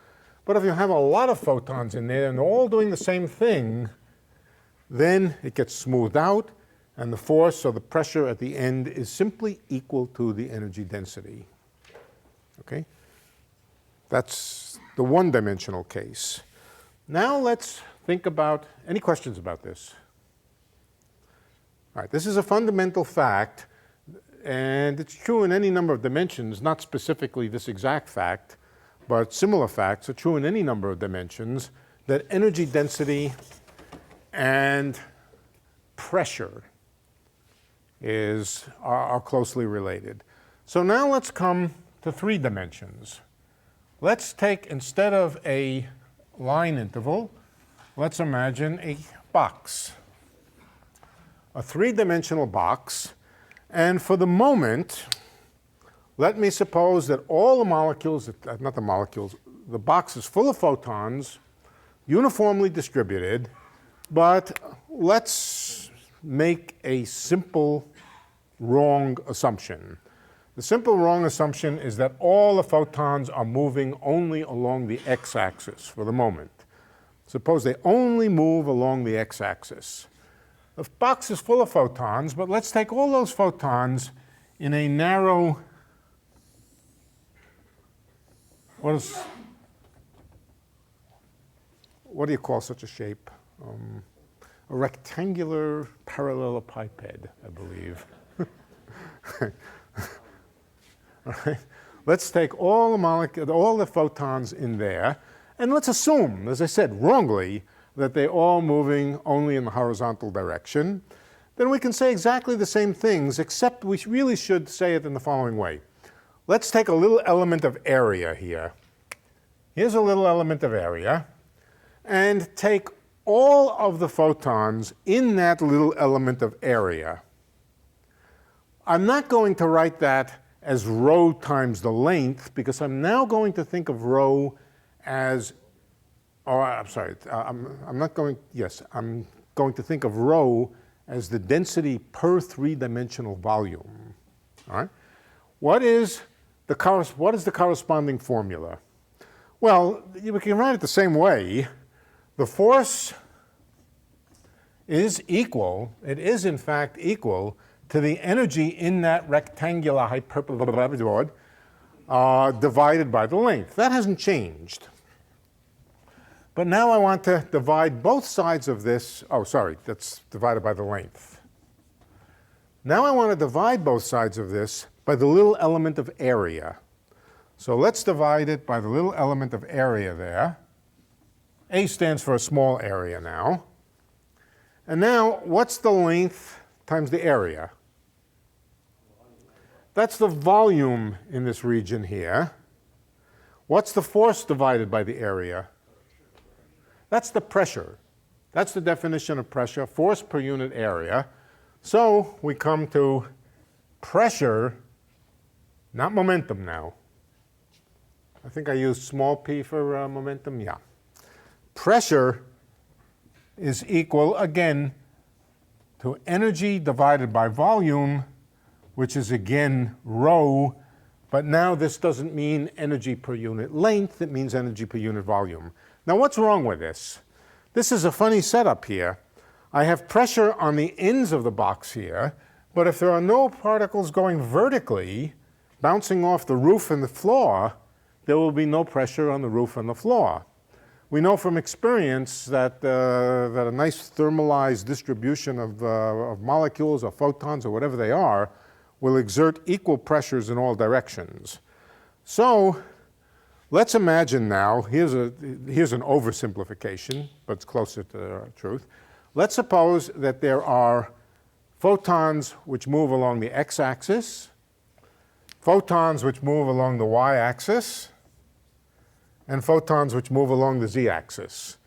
But if you have a lot of photons in there and they're all doing the same thing, then it gets smoothed out, and the force or the pressure at the end is simply equal to the energy density. Okay? That's the one-dimensional case. Now let's think about any questions about this. All right, this is a fundamental fact, and it's true in any number of dimensions, not specifically this exact fact, but similar facts are true in any number of dimensions, that energy density and pressure are closely related. So now let's come to 3 dimensions. Let's take, instead of a line interval, let's imagine a box, a 3-dimensional box. And for the moment, let me suppose that all the molecules, not the molecules, the box is full of photons, uniformly distributed, but let's make a simple wrong assumption. The simple wrong assumption is that all the photons are moving only along the x-axis for the moment. Suppose they only move along the x-axis. The box is full of photons, but let's take all those photons in a narrow, what do you call such a shape? A rectangular parallelepiped, I believe. All right. Let's take all the photons in there, and let's assume, as I said, wrongly, that they're all moving only in the horizontal direction. Then we can say exactly the same things, except we really should say it in the following way. Let's take a little element of area here. Here's a little element of area, and take all of the photons in that little element of area. I'm not going to write that as rho times the length, because I'm now going to think of rho as, I'm going to think of rho as the density per 3-dimensional volume. All right? What is the corresponding formula? Well, we can write it the same way. The force is equal, it is in fact equal, to the energy in that rectangular hyperbola divided by the length. That hasn't changed. But now I want to divide both sides of this. Oh, sorry, that's divided by the length. Now I want to divide both sides of this by the little element of area. So let's divide it by the little element of area there. A stands for a small area now. And now, what's the length times the area? That's the volume in this region here. What's the force divided by the area? That's the pressure. That's the definition of pressure, force per unit area. So we come to pressure, not momentum now. I think I used small p for momentum, yeah. Pressure is equal, again, to energy divided by volume, which is again rho, but now this doesn't mean energy per unit length, it means energy per unit volume. Now what's wrong with this? This is a funny setup here. I have pressure on the ends of the box here, but if there are no particles going vertically, bouncing off the roof and the floor, there will be no pressure on the roof and the floor. We know from experience that a nice thermalized distribution of molecules or photons or whatever they are will exert equal pressures in all directions. So let's imagine now, here's an oversimplification, but it's closer to the truth. Let's suppose that there are photons which move along the x-axis, photons which move along the y-axis, and photons which move along the z-axis.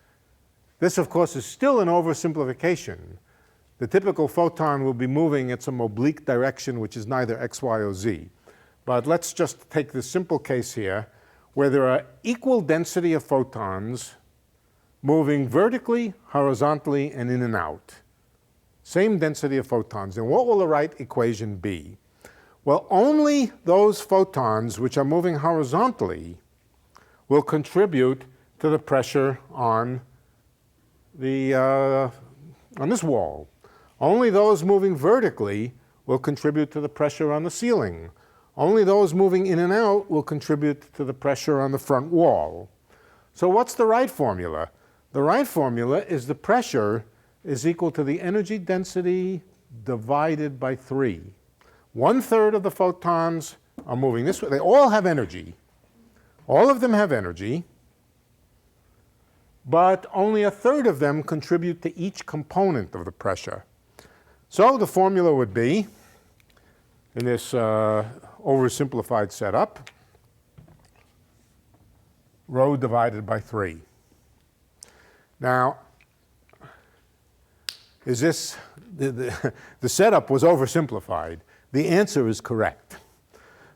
This, of course, is still an oversimplification. The typical photon will be moving at some oblique direction, which is neither x, y, or z. But let's just take this simple case here, where there are equal density of photons moving vertically, horizontally, and in and out. Same density of photons. Then what will the right equation be? Well, only those photons which are moving horizontally will contribute to the pressure on this wall. Only those moving vertically will contribute to the pressure on the ceiling. Only those moving in and out will contribute to the pressure on the front wall. So what's the right formula? The right formula is the pressure is equal to the energy density divided by 3. 1/3 of the photons are moving this way. They all have energy. All of them have energy, but only 1/3 of them contribute to each component of the pressure. So the formula would be, in this oversimplified setup, rho divided by 3. Now, is this, the setup was oversimplified. The answer is correct.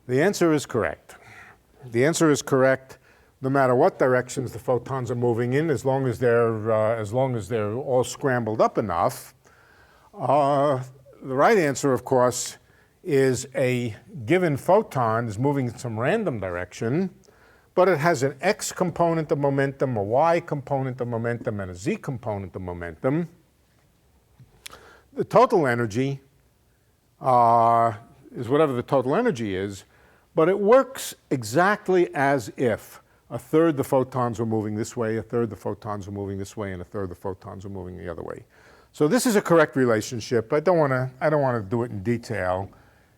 The answer is correct. The answer is correct no matter what directions the photons are moving in, as long as they're all scrambled up enough. The right answer, of course, is a given photon is moving in some random direction, but it has an x component of momentum, a y component of momentum, and a z component of momentum. The total energy is whatever the total energy is, but it works exactly as if 1/3 the photons were moving this way, 1/3 the photons were moving this way, and 1/3 the photons were moving the other way. So this is a correct relationship. I don't want to do it in detail.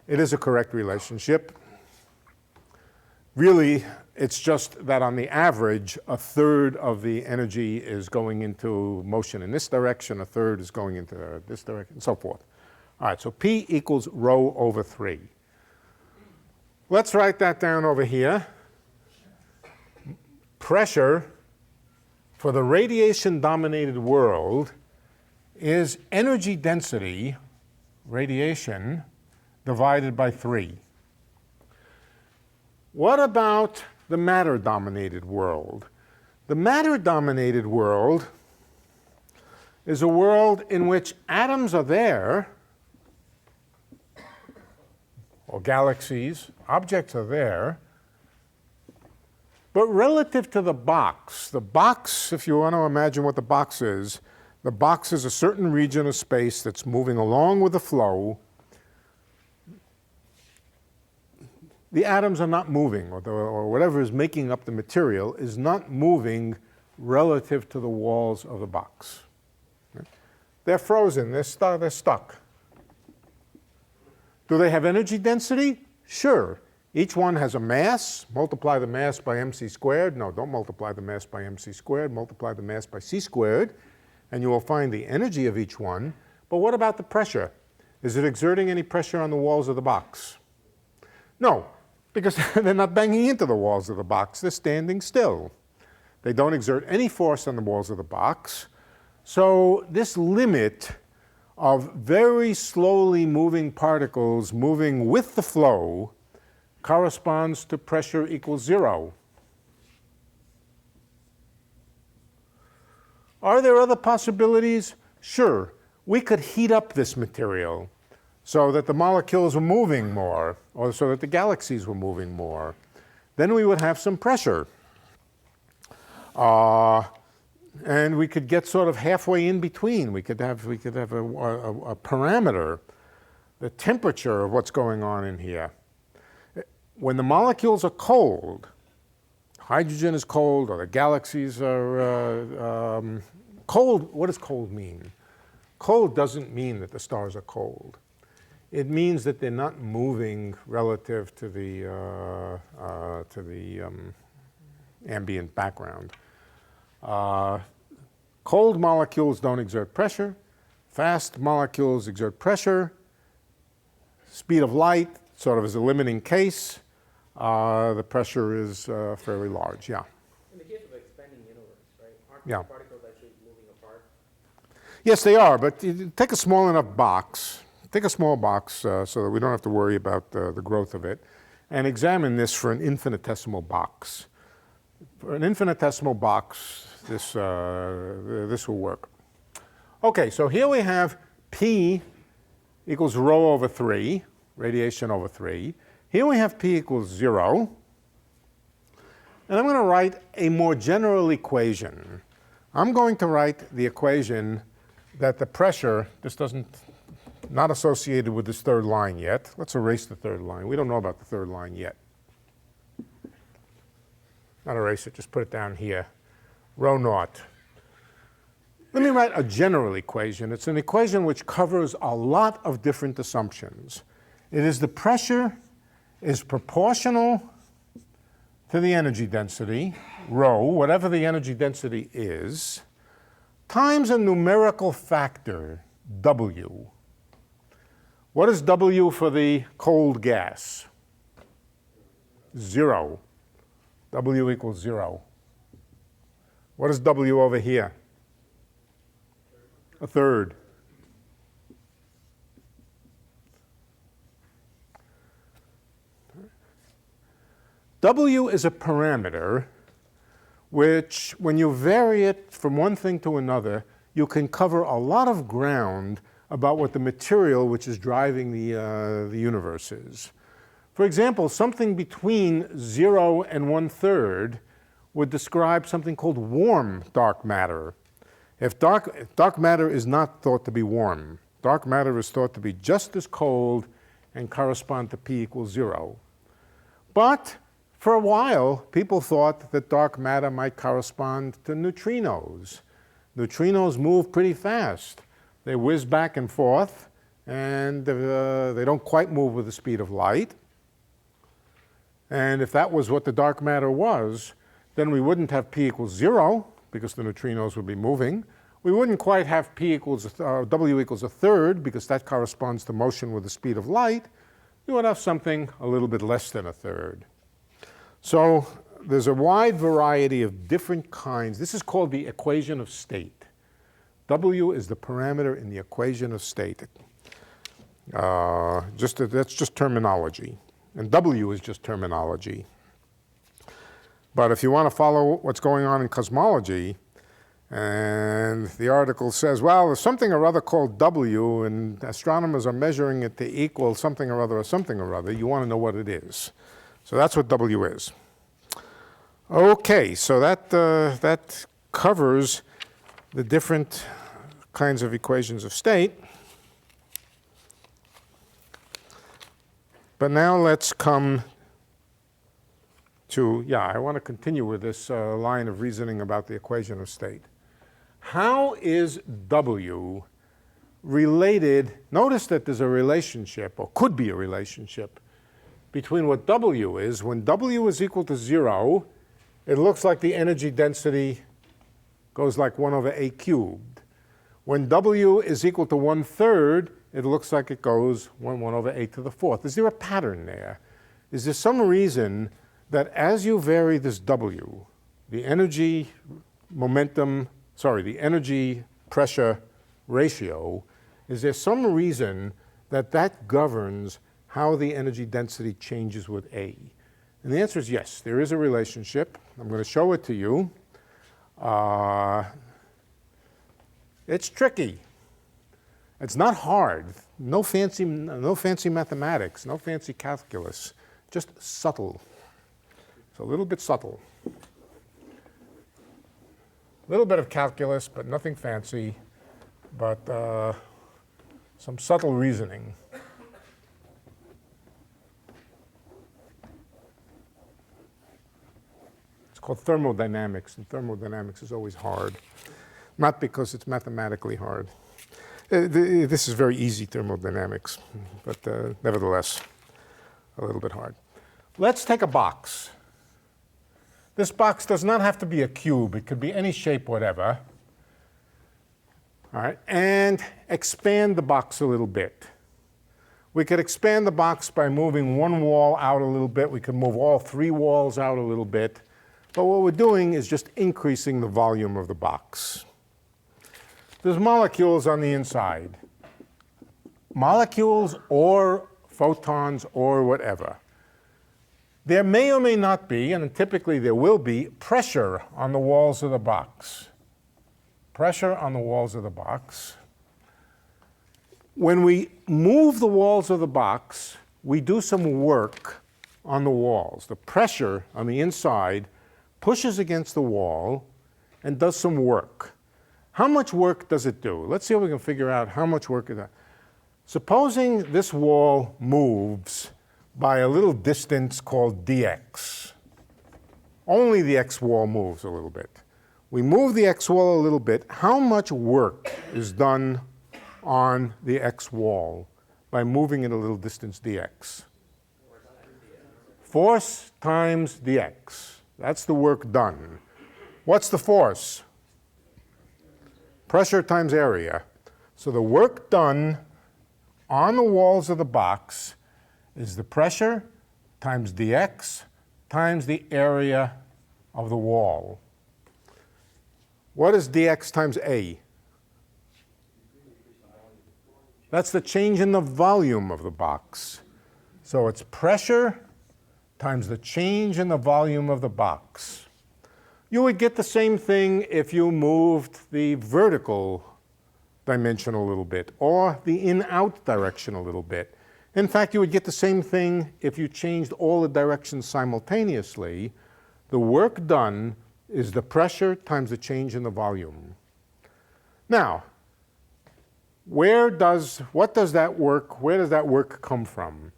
It is a correct relationship. Really, it's just that on the average, 1/3 of the energy is going into motion in this direction, 1/3 is going into this direction, and so forth. All right, so P equals rho over 3. Let's write that down over here. Pressure for the radiation-dominated world is energy density, radiation, divided by 3. What about the matter-dominated world? The matter-dominated world is a world in which atoms are there, or galaxies, objects are there, but relative to the box, if you want to imagine what the box is a certain region of space that's moving along with the flow. The atoms are not moving, or whatever is making up the material is not moving relative to the walls of the box. They're frozen, they're stuck. Do they have energy density? Sure. Each one has a mass. Multiply the mass by mc squared. No, don't multiply the mass by mc squared. Multiply the mass by c squared, and you will find the energy of each one. But what about the pressure? Is it exerting any pressure on the walls of the box? No, because they're not banging into the walls of the box. They're standing still. They don't exert any force on the walls of the box. So this limit of very slowly moving particles moving with the flow corresponds to pressure equals 0. Are there other possibilities? Sure. We could heat up this material so that the molecules were moving more, or so that the galaxies were moving more. Then we would have some pressure. And we could get sort of halfway in between. We could have a parameter, the temperature of what's going on in here. When the molecules are cold, hydrogen is cold, or the galaxies are cold. What does cold mean? Cold doesn't mean that the stars are cold. It means that they're not moving relative to the ambient background. Cold molecules don't exert pressure. Fast molecules exert pressure. Speed of light sort of is a limiting case. The pressure is fairly large, yeah. In the case of expanding universe, right, aren't Yeah. the particles actually moving apart? Yes, they are, but take a small enough box. Take a small box so that we don't have to worry about the growth of it, and examine this for an infinitesimal box. For an infinitesimal box, this will work. Okay, so here we have P equals rho over 3, radiation over 3. Here we have P equals 0. And I'm going to write a more general equation. I'm going to write the equation that the pressure, this doesn't, not associated with this third line yet. Let's erase the third line. We don't know about the third line yet. Not erase it, just put it down here. Rho naught. Let me write a general equation. It's an equation which covers a lot of different assumptions. It is the pressure is proportional to the energy density, rho, whatever the energy density is, times a numerical factor, W. What is W for the cold gas? 0. W equals 0. What is W over here? A third. W is a parameter which, when you vary it from one thing to another, you can cover a lot of ground about what the material which is driving the universe is. For example, something between 0 and 1/3 would describe something called warm dark matter. If dark matter is not thought to be warm, dark matter is thought to be just as cold and correspond to P equals 0. But for a while, people thought that dark matter might correspond to neutrinos. Neutrinos move pretty fast. They whiz back and forth, and they don't quite move with the speed of light. And if that was what the dark matter was, then we wouldn't have P equals 0, because the neutrinos would be moving. We wouldn't quite have P equals, W equals a third, because that corresponds to motion with the speed of light. You would have something a little bit less than a third. So there's a wide variety of different kinds. This is called the equation of state. W is the parameter in the equation of state. That's just terminology. And W is just terminology. But if you want to follow what's going on in cosmology, and the article says, well, there's something or other called W, and astronomers are measuring it to equal something or other, you want to know what it is. So that's what W is. Okay, so that covers the different kinds of equations of state. But now let's come to, I want to continue with this line of reasoning about the equation of state. How is W related? Notice that there's a relationship, or could be a relationship, between what W is. When W is equal to 0, it looks like the energy density goes like 1 over a cubed. When W is equal to 1/3, it looks like it goes 1 over a to the 4th. Is there a pattern there? Is there some reason that as you vary this W, the energy pressure ratio, is there some reason that governs how the energy density changes with A? And the answer is yes, there is a relationship. I'm going to show it to you. It's tricky. It's not hard. No fancy mathematics, no fancy calculus, just subtle. It's a little bit subtle. A little bit of calculus, but nothing fancy, but some subtle reasoning. It's called thermodynamics, and thermodynamics is always hard. Not because it's mathematically hard. This is very easy thermodynamics, but nevertheless, a little bit hard. Let's take a box. This box does not have to be a cube. It could be any shape, whatever. All right, and expand the box a little bit. We could expand the box by moving one wall out a little bit. We could move all 3 walls out a little bit. But what we're doing is just increasing the volume of the box. There's molecules on the inside. Molecules or photons or whatever. There may or may not be, and typically there will be, pressure on the walls of the box. Pressure on the walls of the box. when we move the walls of the box, we do some work on the walls. The pressure on the inside pushes against the wall and does some work. How much work does it do? Let's see if we can figure out how much work it does. Supposing this wall moves by a little distance called dx. Only the x wall moves a little bit. We move the x wall a little bit. How much work is done on the x wall by moving it a little distance dx? Force times dx. That's the work done. What's the force? Pressure times area. So the work done on the walls of the box is the pressure times dx times the area of the wall. What is dx times A? That's the change in the volume of the box. So it's pressure times the change in the volume of the box. You would get the same thing if you moved the vertical dimension a little bit, or the in-out direction a little bit. In fact, you would get the same thing if you changed all the directions simultaneously. The work done is the pressure times the change in the volume. Now, where does that work come from?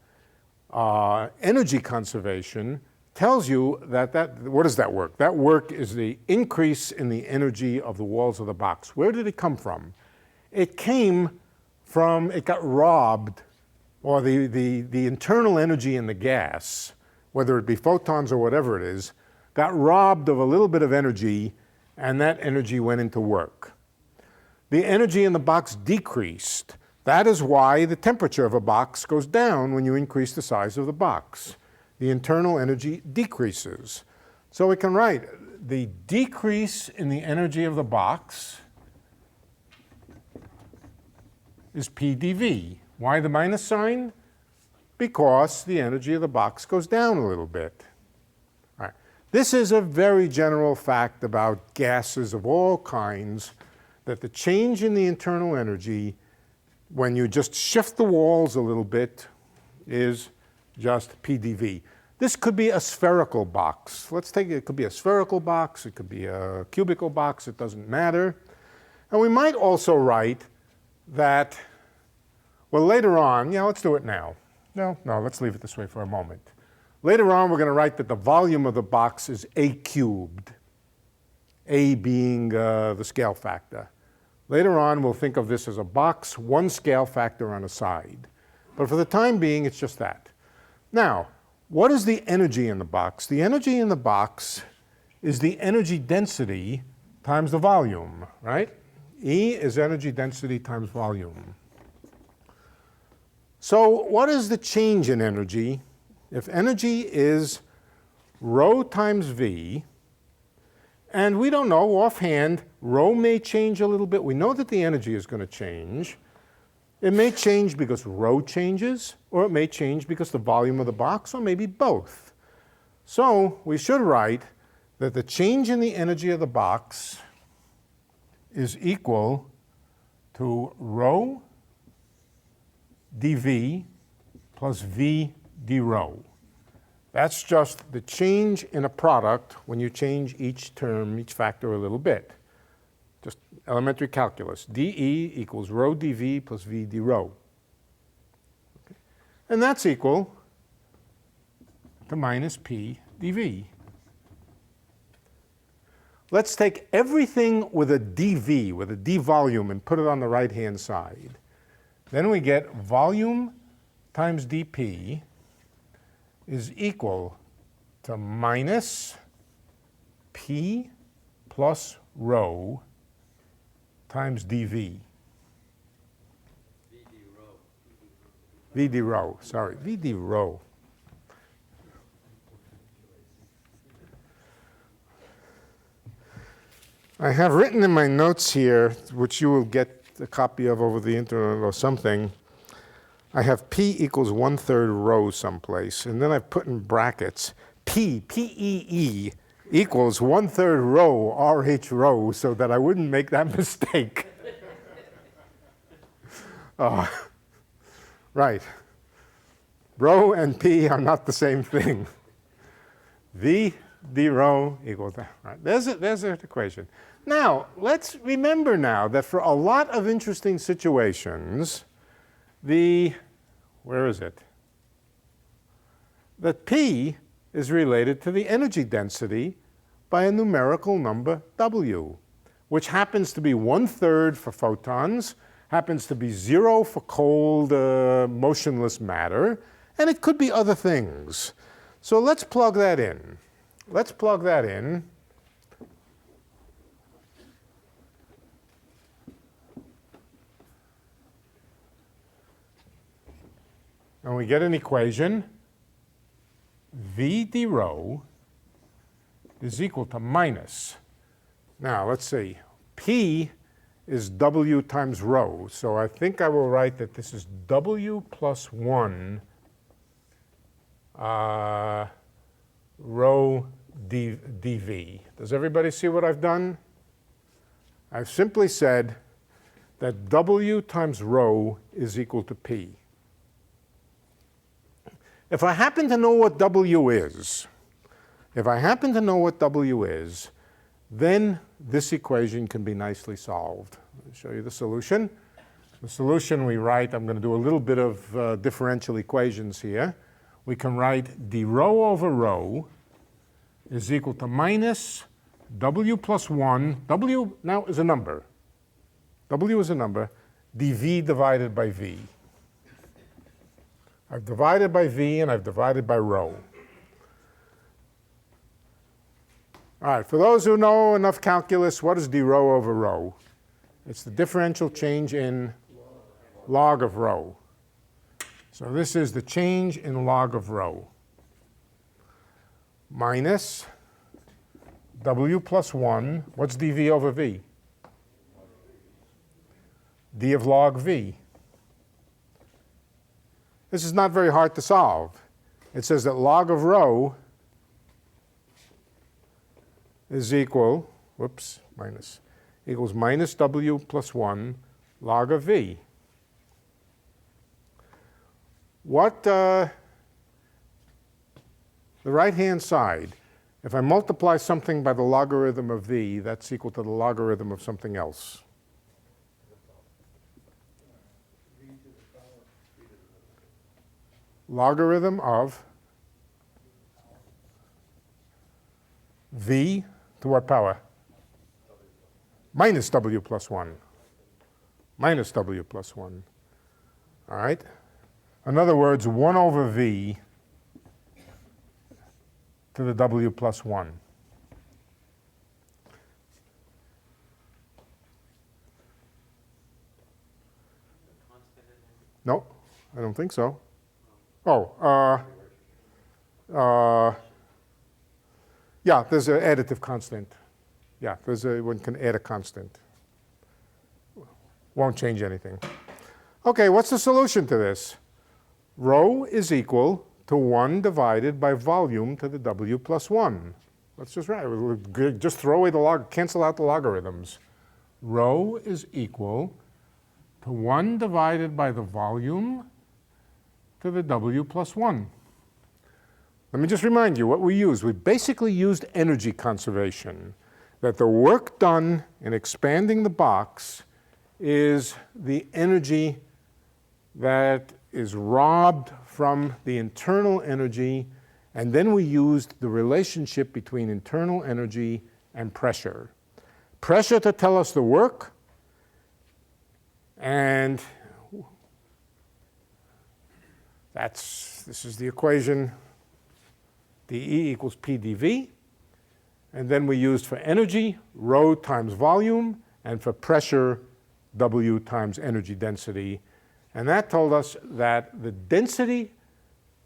Energy conservation tells you what is that work? That work is the increase in the energy of the walls of the box. Where did it come from? It got robbed, or the internal energy in the gas, whether it be photons or whatever it is, got robbed of a little bit of energy, and that energy went into work. The energy in the box decreased. That is why the temperature of a box goes down when you increase the size of the box. The internal energy decreases. So we can write the decrease in the energy of the box is PdV. Why the minus sign? Because the energy of the box goes down a little bit. All right. This is a very general fact about gases of all kinds, that the change in the internal energy, when you just shift the walls a little bit, is just PdV. This could be a spherical box. Let's take it, it could be a spherical box, it could be a cubical box, it doesn't matter. And we might also write that, well, later on, let's do it now. No, let's leave it this way for a moment. Later on, we're going to write that the volume of the box is A cubed, A being the scale factor. Later on, we'll think of this as a box, one scale factor on a side. But for the time being, it's just that. Now, what is the energy in the box? The energy in the box is the energy density times the volume, right? E is energy density times volume. So what is the change in energy? If energy is rho times V, and we don't know offhand, rho may change a little bit. We know that the energy is going to change. It may change because rho changes, or it may change because the volume of the box, or maybe both. So we should write that the change in the energy of the box is equal to rho dV plus V d rho. That's just the change in a product when you change each term, each factor a little bit. Just elementary calculus. dE equals rho dV plus V d rho. Okay. And that's equal to minus P dV. Let's take everything with a dV, with a d volume, and put it on the right-hand side. Then we get volume times dP is equal to minus P plus rho times dV. V d rho, sorry, V d rho. I have written in my notes here, which you will get a copy of over the internet or something, I have P equals 1/3 rho someplace, and then I put in brackets P-E-E equals 1/3 rho, RH rho, so that I wouldn't make that mistake. Right. Rho and P are not the same thing. V d rho equals that. Right. There's an equation. Now, let's remember now that for a lot of interesting situations, where is it? That P is related to the energy density by a numerical number W, which happens to be 1/3 for photons, happens to be 0 for cold, motionless matter, and it could be other things. So let's plug that in. Let's plug that in. And we get an equation. V d rho is equal to minus. Now, let's see. P is W times rho. So I think I will write that this is W plus 1 rho dV. Does everybody see what I've done? I've simply said that W times rho is equal to P. If I happen to know what W is, then this equation can be nicely solved. I'll show you the solution. The solution we write, I'm going to do a little bit of differential equations here. We can write d rho over rho is equal to minus W plus 1. W now is a number. W is a number. dV divided by V. I've divided by V and I've divided by rho. All right, for those who know enough calculus, what is d rho over rho? It's the differential change in log of rho. So this is the change in log of rho minus W plus 1. What's dV over V? D of log V. This is not very hard to solve. It says that log of rho is equal, equals minus W plus 1 log of V. The right-hand side, if I multiply something by the logarithm of V, that's equal to the logarithm of something else. Logarithm of V to what power? Minus W plus 1. Minus W plus 1. All right? In other words, 1 over V to the W plus 1. No, I don't think so. Oh, yeah, there's an additive constant. Yeah, one can add a constant. Won't change anything. Okay, what's the solution to this? Rho is equal to 1 divided by volume to the W plus 1. Let's just write. Just throw away cancel out the logarithms. Rho is equal to 1 divided by the volume to the W plus 1. Let me just remind you what we used. We basically used energy conservation, that the work done in expanding the box is the energy that is robbed from the internal energy, and then we used the relationship between internal energy and pressure. Pressure to tell us the work, and this is the equation, dE equals P dV. And then we used for energy, rho times volume, and for pressure, W times energy density. And that told us that the density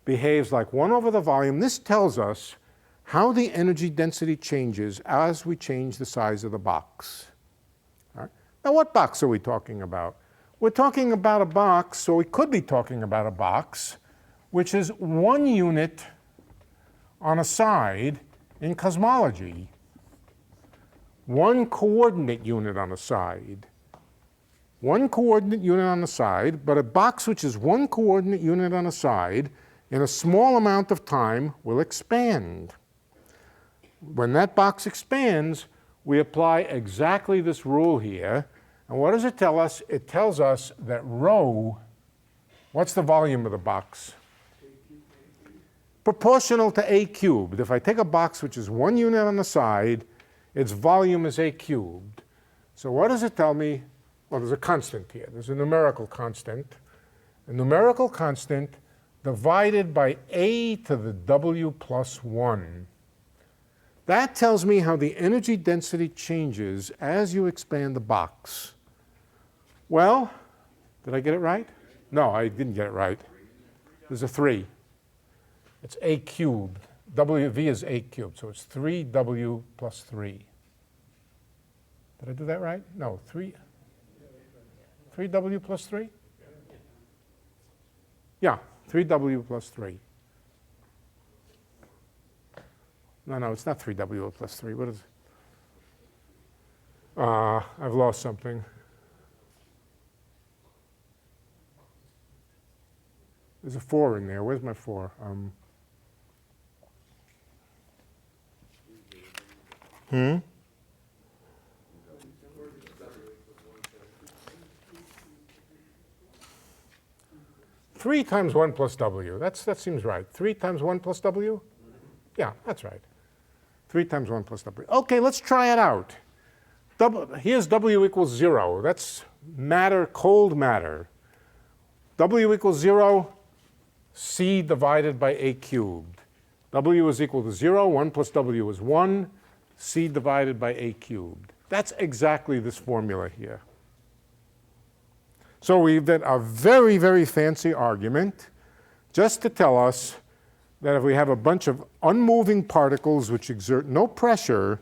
behaves like 1 over the volume. This tells us how the energy density changes as we change the size of the box. All right? Now, what box are we talking about? We're talking about a box, or we could be talking about a box, which is 1 unit on a side in cosmology. 1 coordinate unit on a side. one coordinate unit on the side, but a box which is one coordinate unit on the side in a small amount of time will expand. When that box expands, we apply exactly this rule here. And what does it tell us? It tells us that rho, what's the volume of the box? Proportional to a cubed. If I take a box which is one unit on the side, its volume is a cubed. So what does it tell me? Well, there's a constant here. There's a numerical constant. A numerical constant divided by a to the w plus 1. That tells me how the energy density changes as you expand the box. Well, did I get it right? No, I didn't get it right. There's a 3. It's a cubed. WV is a cubed, so it's 3w plus 3. Did I do that right? No, 3w plus 3? Yeah, 3w plus 3. No, it's not 3w plus 3. What is it? I've lost something. There's a 4 in there. Where's my 4? 3 times 1 plus w. That seems right. 3 times 1 plus w? Yeah, that's right. 3 times 1 plus w. OK, let's try it out. Here's w equals 0. That's matter, cold matter. W equals 0, c divided by a cubed. W is equal to 0. 1 plus w is 1. C divided by a cubed. That's exactly this formula here. So we've done a very, very fancy argument just to tell us that if we have a bunch of unmoving particles which exert no pressure,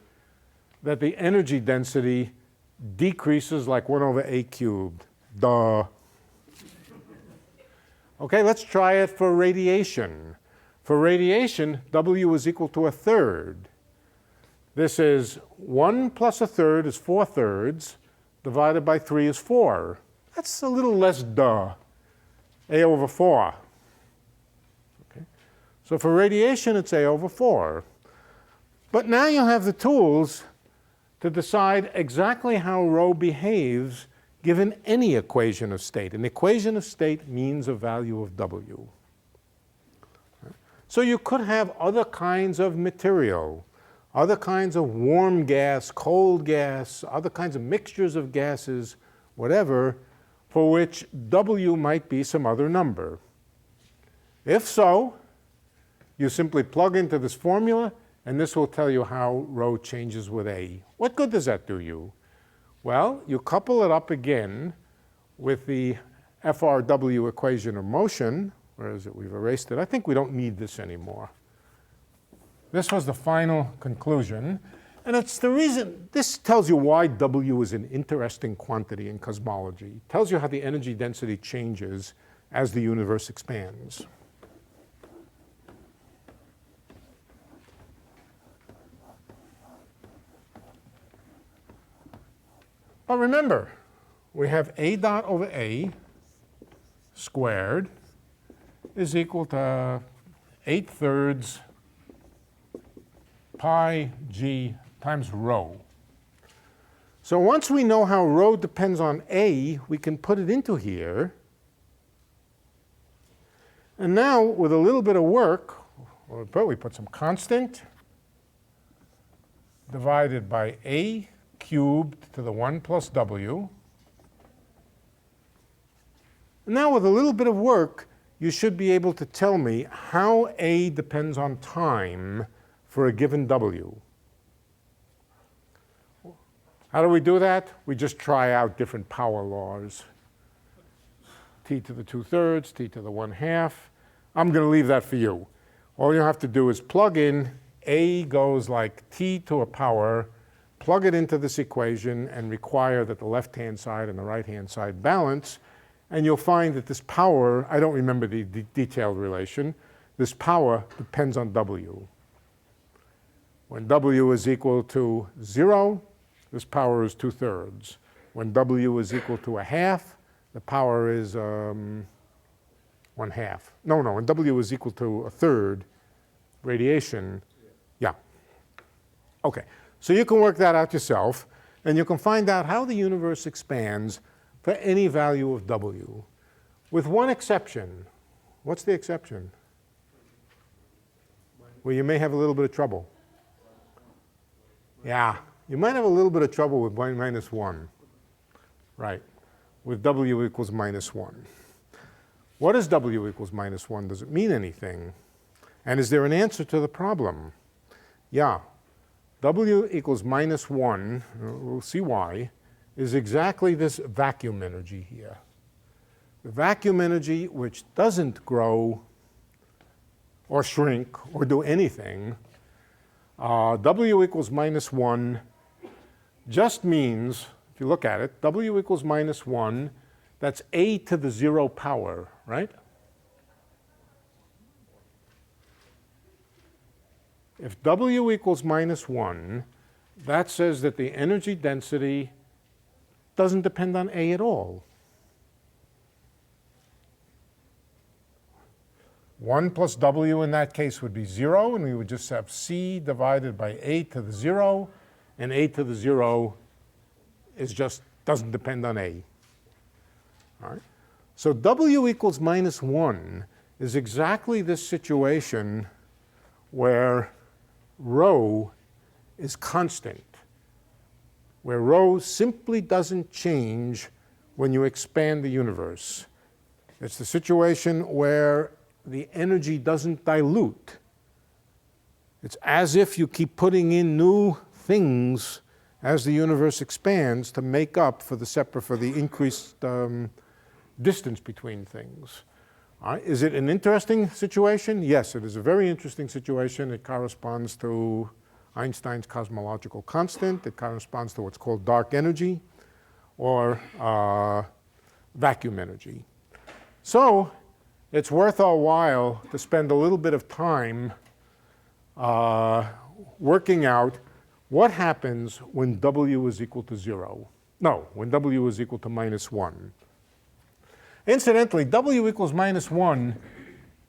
that the energy density decreases like 1 over a cubed. Duh. OK, let's try it for radiation. For radiation, W is equal to 1/3. This is 1 plus 1/3 is 4/3, divided by 3 is 4. That's a little less duh, a over 4. Okay. So for radiation, it's a over 4. But now you have the tools to decide exactly how rho behaves given any equation of state. An equation of state means a value of W. So you could have other kinds of material, other kinds of warm gas, cold gas, other kinds of mixtures of gases, whatever, for which W might be some other number. If so, you simply plug into this formula, and this will tell you how rho changes with A. What good does that do you? Well, you couple it up again with the FRW equation of motion. Where is it? We've erased it. I think we don't need this anymore. This was the final conclusion. And it's the reason, this tells you why W is an interesting quantity in cosmology. It tells you how the energy density changes as the universe expands. But remember, we have A dot over A squared is equal to 8/3 pi g times rho. So once we know how rho depends on A, we can put it into here. And now, with a little bit of work, we put some constant divided by A cubed to the 1 plus W. And now, with a little bit of work, you should be able to tell me how A depends on time for a given W. How do we do that? We just try out different power laws. T to the 2/3, T to the 1/2. I'm going to leave that for you. All you have to do is plug in A goes like T to a power, plug it into this equation, and require that the left-hand side and the right-hand side balance. And you'll find that this power, I don't remember the detailed relation, this power depends on W. When W is equal to 0, this power is 2/3. When W is equal to 1/2, the power is 1/2. No, when W is equal to 1/3 radiation, yeah. Okay, so you can work that out yourself, and you can find out how the universe expands for any value of W, with one exception. What's the exception? Well, you may have a little bit of trouble. Yeah, you might have a little bit of trouble with -1. Right, with W equals -1. What is W equals -1? Does it mean anything? And is there an answer to the problem? Yeah, W equals -1, we'll see why, is exactly this vacuum energy here. The vacuum energy which doesn't grow or shrink or do anything. W equals -1 just means, if you look at it, W equals -1, that's a to the 0 power, right? If W equals -1, that says that the energy density doesn't depend on A at all. 1 plus W in that case would be 0, and we would just have C divided by A to the 0, and A to the 0 is just doesn't depend on A. All right? So W equals -1 is exactly this situation where rho is constant, where rho simply doesn't change when you expand the universe. It's the situation where the energy doesn't dilute. It's as if you keep putting in new things as the universe expands to make up for the increased distance between things. Is it an interesting situation? Yes, it is a very interesting situation. It corresponds to Einstein's cosmological constant. It corresponds to what's called dark energy or vacuum energy. So it's worth our while to spend a little bit of time working out what happens when W is equal to 0. No, when W is equal to -1. Incidentally, W equals -1,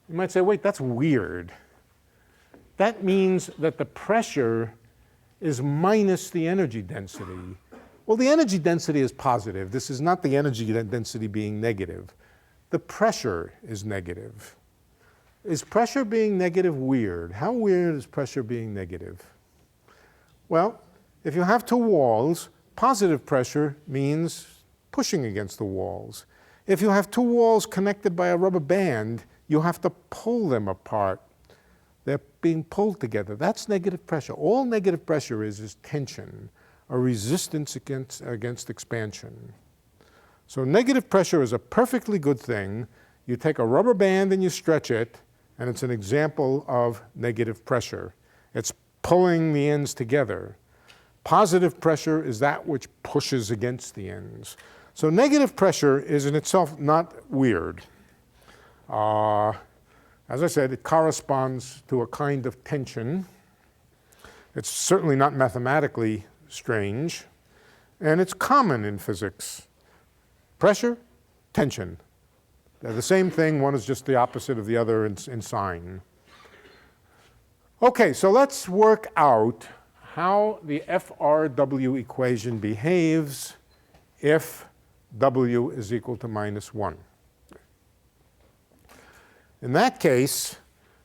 you might say, wait, that's weird. That means that the pressure is minus the energy density. Well, the energy density is positive. This is not the energy density being negative. The pressure is negative. Is pressure being negative weird? How weird is pressure being negative? Well, if you have two walls, positive pressure means pushing against the walls. If you have two walls connected by a rubber band, you have to pull them apart. They're being pulled together. That's negative pressure. All negative pressure is tension, a resistance against expansion. So negative pressure is a perfectly good thing. You take a rubber band and you stretch it, and it's an example of negative pressure. It's pulling the ends together. Positive pressure is that which pushes against the ends. So negative pressure is in itself not weird. As I said, it corresponds to a kind of tension. It's certainly not mathematically strange, and it's common in physics. Pressure, tension. They're the same thing. One is just the opposite of the other in sign. Okay, so let's work out how the FRW equation behaves if W is equal to -1. In that case,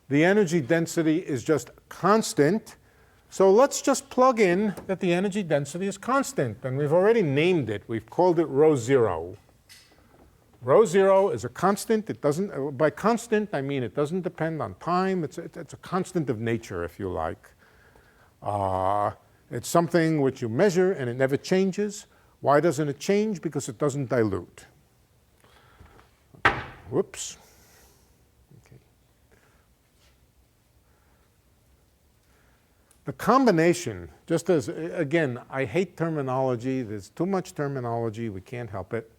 the energy density is just constant. So let's just plug in that the energy density is constant. And we've already named it. We've called it Rho 0. Rho 0 is a constant. It doesn't, by constant, I mean it doesn't depend on time. It's a constant of nature, if you like. It's something which you measure and it never changes. Why doesn't it change? Because it doesn't dilute. Whoops. Okay. The combination, just as, again, I hate terminology. There's too much terminology. We can't help it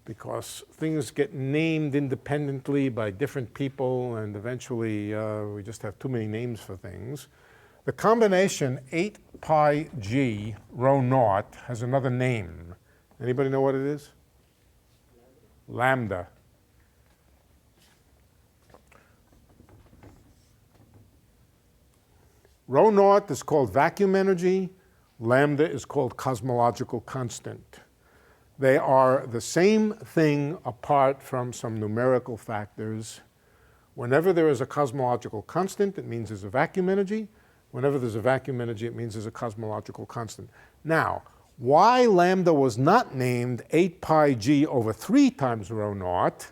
because things get named independently by different people, and eventually we just have too many names for things. The combination 8 pi g rho naught has another name. Anybody know what it is? Lambda. Rho naught is called vacuum energy. Lambda is called cosmological constant. They are the same thing apart from some numerical factors. Whenever there is a cosmological constant, it means there's a vacuum energy. Whenever there's a vacuum energy, it means there's a cosmological constant. Now, why lambda was not named 8 pi g over 3 times rho naught,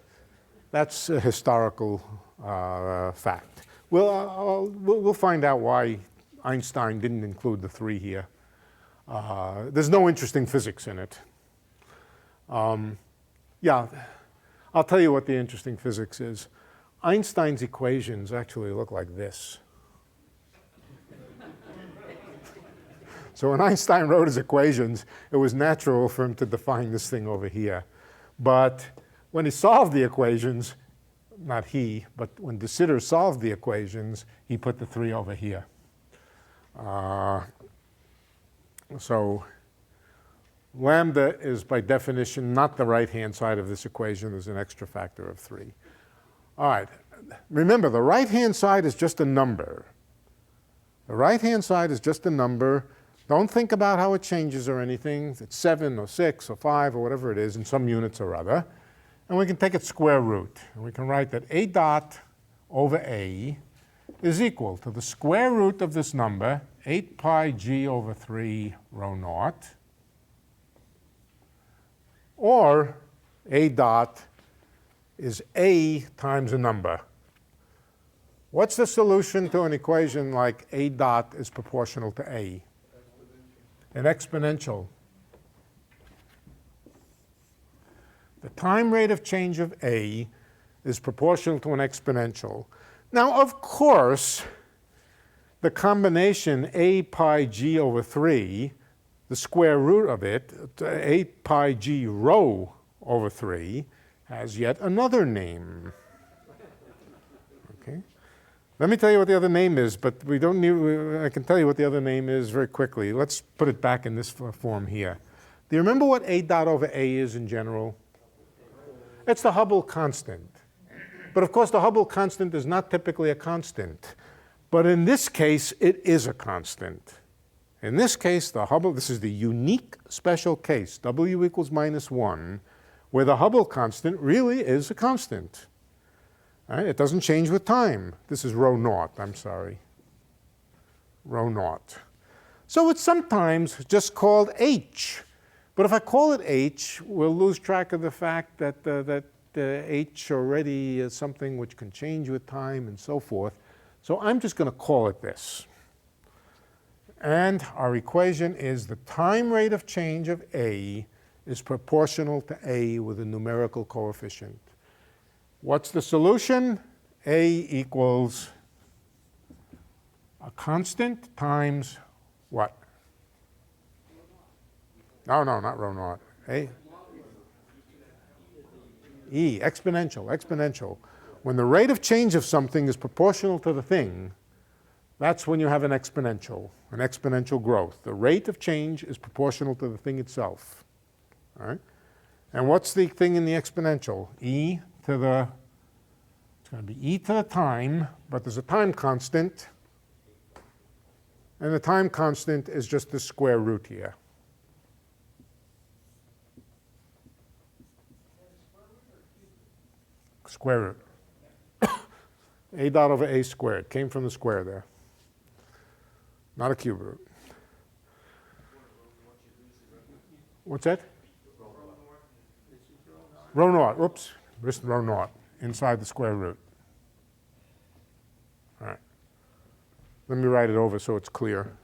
that's a historical fact. We'll find out why Einstein didn't include the 3 here. There's no interesting physics in it. Yeah, I'll tell you what the interesting physics is. Einstein's equations actually look like this. So when Einstein wrote his equations, it was natural for him to define this thing over here. But when he solved the equations, not he, but when de Sitter solved the equations, he put the 3 over here. So lambda is by definition not the right-hand side of this equation. There's an extra factor of 3. All right. Remember, the right-hand side is just a number. The right-hand side is just a number. Don't think about how it changes or anything. It's 7 or 6 or 5 or whatever it is in some units or other. And we can take its square root. And we can write that a dot over a is equal to the square root of this number, 8 pi g over 3 rho naught, or a dot is a times a number. What's the solution to an equation like a dot is proportional to a? An exponential. The time rate of change of a is proportional to an exponential. Now, of course, the combination a pi g over 3, the square root of it, 8 pi g rho over 3, has yet another name. Okay? Let me tell you what the other name is, but we don't need, I can tell you what the other name is very quickly. Let's put it back in this form here. Do you remember what a dot over a is in general? It's the Hubble constant. But of course, the Hubble constant is not typically a constant. But in this case, it is a constant. In this case, the Hubble, this is the unique special case, W equals -1, where the Hubble constant really is a constant. Right? It doesn't change with time. This is Rho naught, I'm sorry. Rho naught. So it's sometimes just called H. But if I call it H, we'll lose track of the fact that H already is something which can change with time and so forth. So I'm just going to call it this. And our equation is the time rate of change of A is proportional to A with a numerical coefficient. What's the solution? A equals a constant times what? No, not rho naught. A? E, exponential. When the rate of change of something is proportional to the thing, that's when you have an exponential growth. The rate of change is proportional to the thing itself. All right? And what's the thing in the exponential? E to the, it's going to be e to the time, but there's a time constant. And the time constant is just the square root here. Square root. A dot over a squared. Came from the square there. Not a cube root. What's that? Rho naught. Oops. Just rho naught. Inside the square root. All right. Let me write it over so it's clear.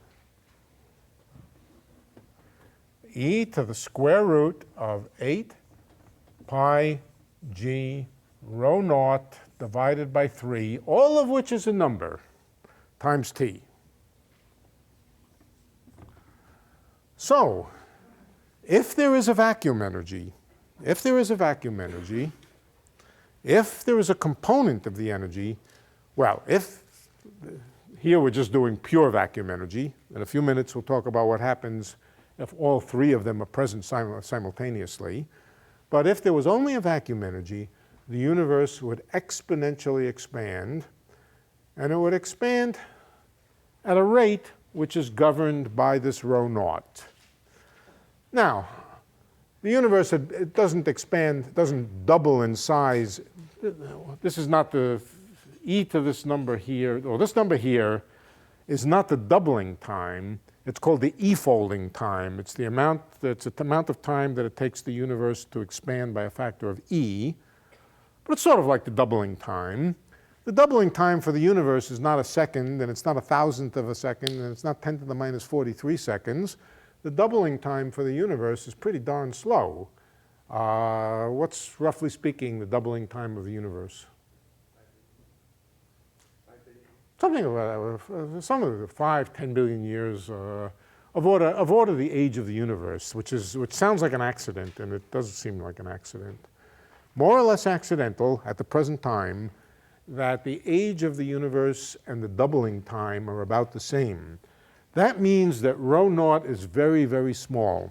E to the square root of 8 pi g rho naught divided by 3, all of which is a number, times t. So, if there is a vacuum energy, if there is a component of the energy, well, here we're just doing pure vacuum energy. In a few minutes we'll talk about what happens if all three of them are present simultaneously. But if there was only a vacuum energy, the universe would exponentially expand, and it would expand at a rate which is governed by this Rho Naught. Now, the universe, it doesn't expand, doesn't double in size. This is not the e to this number here, or this number here is not the doubling time. It's called the e-folding time. It's the amount of time that it takes the universe to expand by a factor of e. But it's sort of like the doubling time. The doubling time for the universe is not a second, and it's not a thousandth of a second, and it's not 10 to the minus 43 seconds. The doubling time for the universe is pretty darn slow. What's, roughly speaking, the doubling time of the universe? Something of some of the 5–10 billion years of order the age of the universe, which sounds like an accident, and it doesn't seem like an accident. More or less accidental at the present time that the age of the universe and the doubling time are about the same. That means that Rho Naught is very, very small.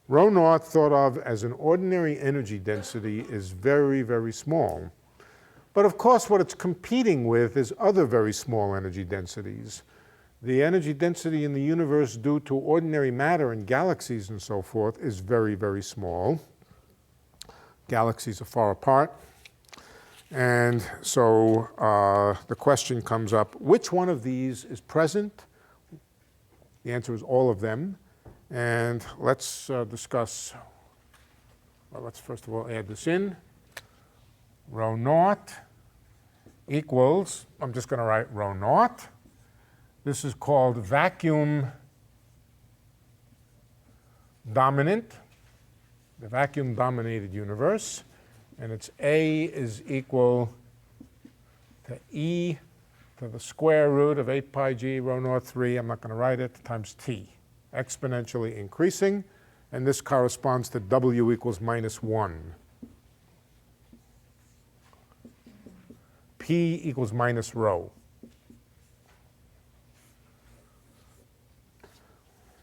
Rho Naught, thought of as an ordinary energy density, is very, very small. But of course, what it's competing with is other very small energy densities. The energy density in the universe due to ordinary matter and galaxies and so forth is very, very small. Galaxies are far apart. And so the question comes up, which one of these is present? The answer is all of them. And let's discuss, well, let's first of all add this in. Rho Naught equals, I'm just going to write Rho Naught. This is called vacuum dominant, the vacuum dominated universe. And its A is equal to e to the square root of 8 pi g Rho Naught 3, I'm not going to write it, times t, exponentially increasing. And this corresponds to W equals minus 1. P equals minus rho.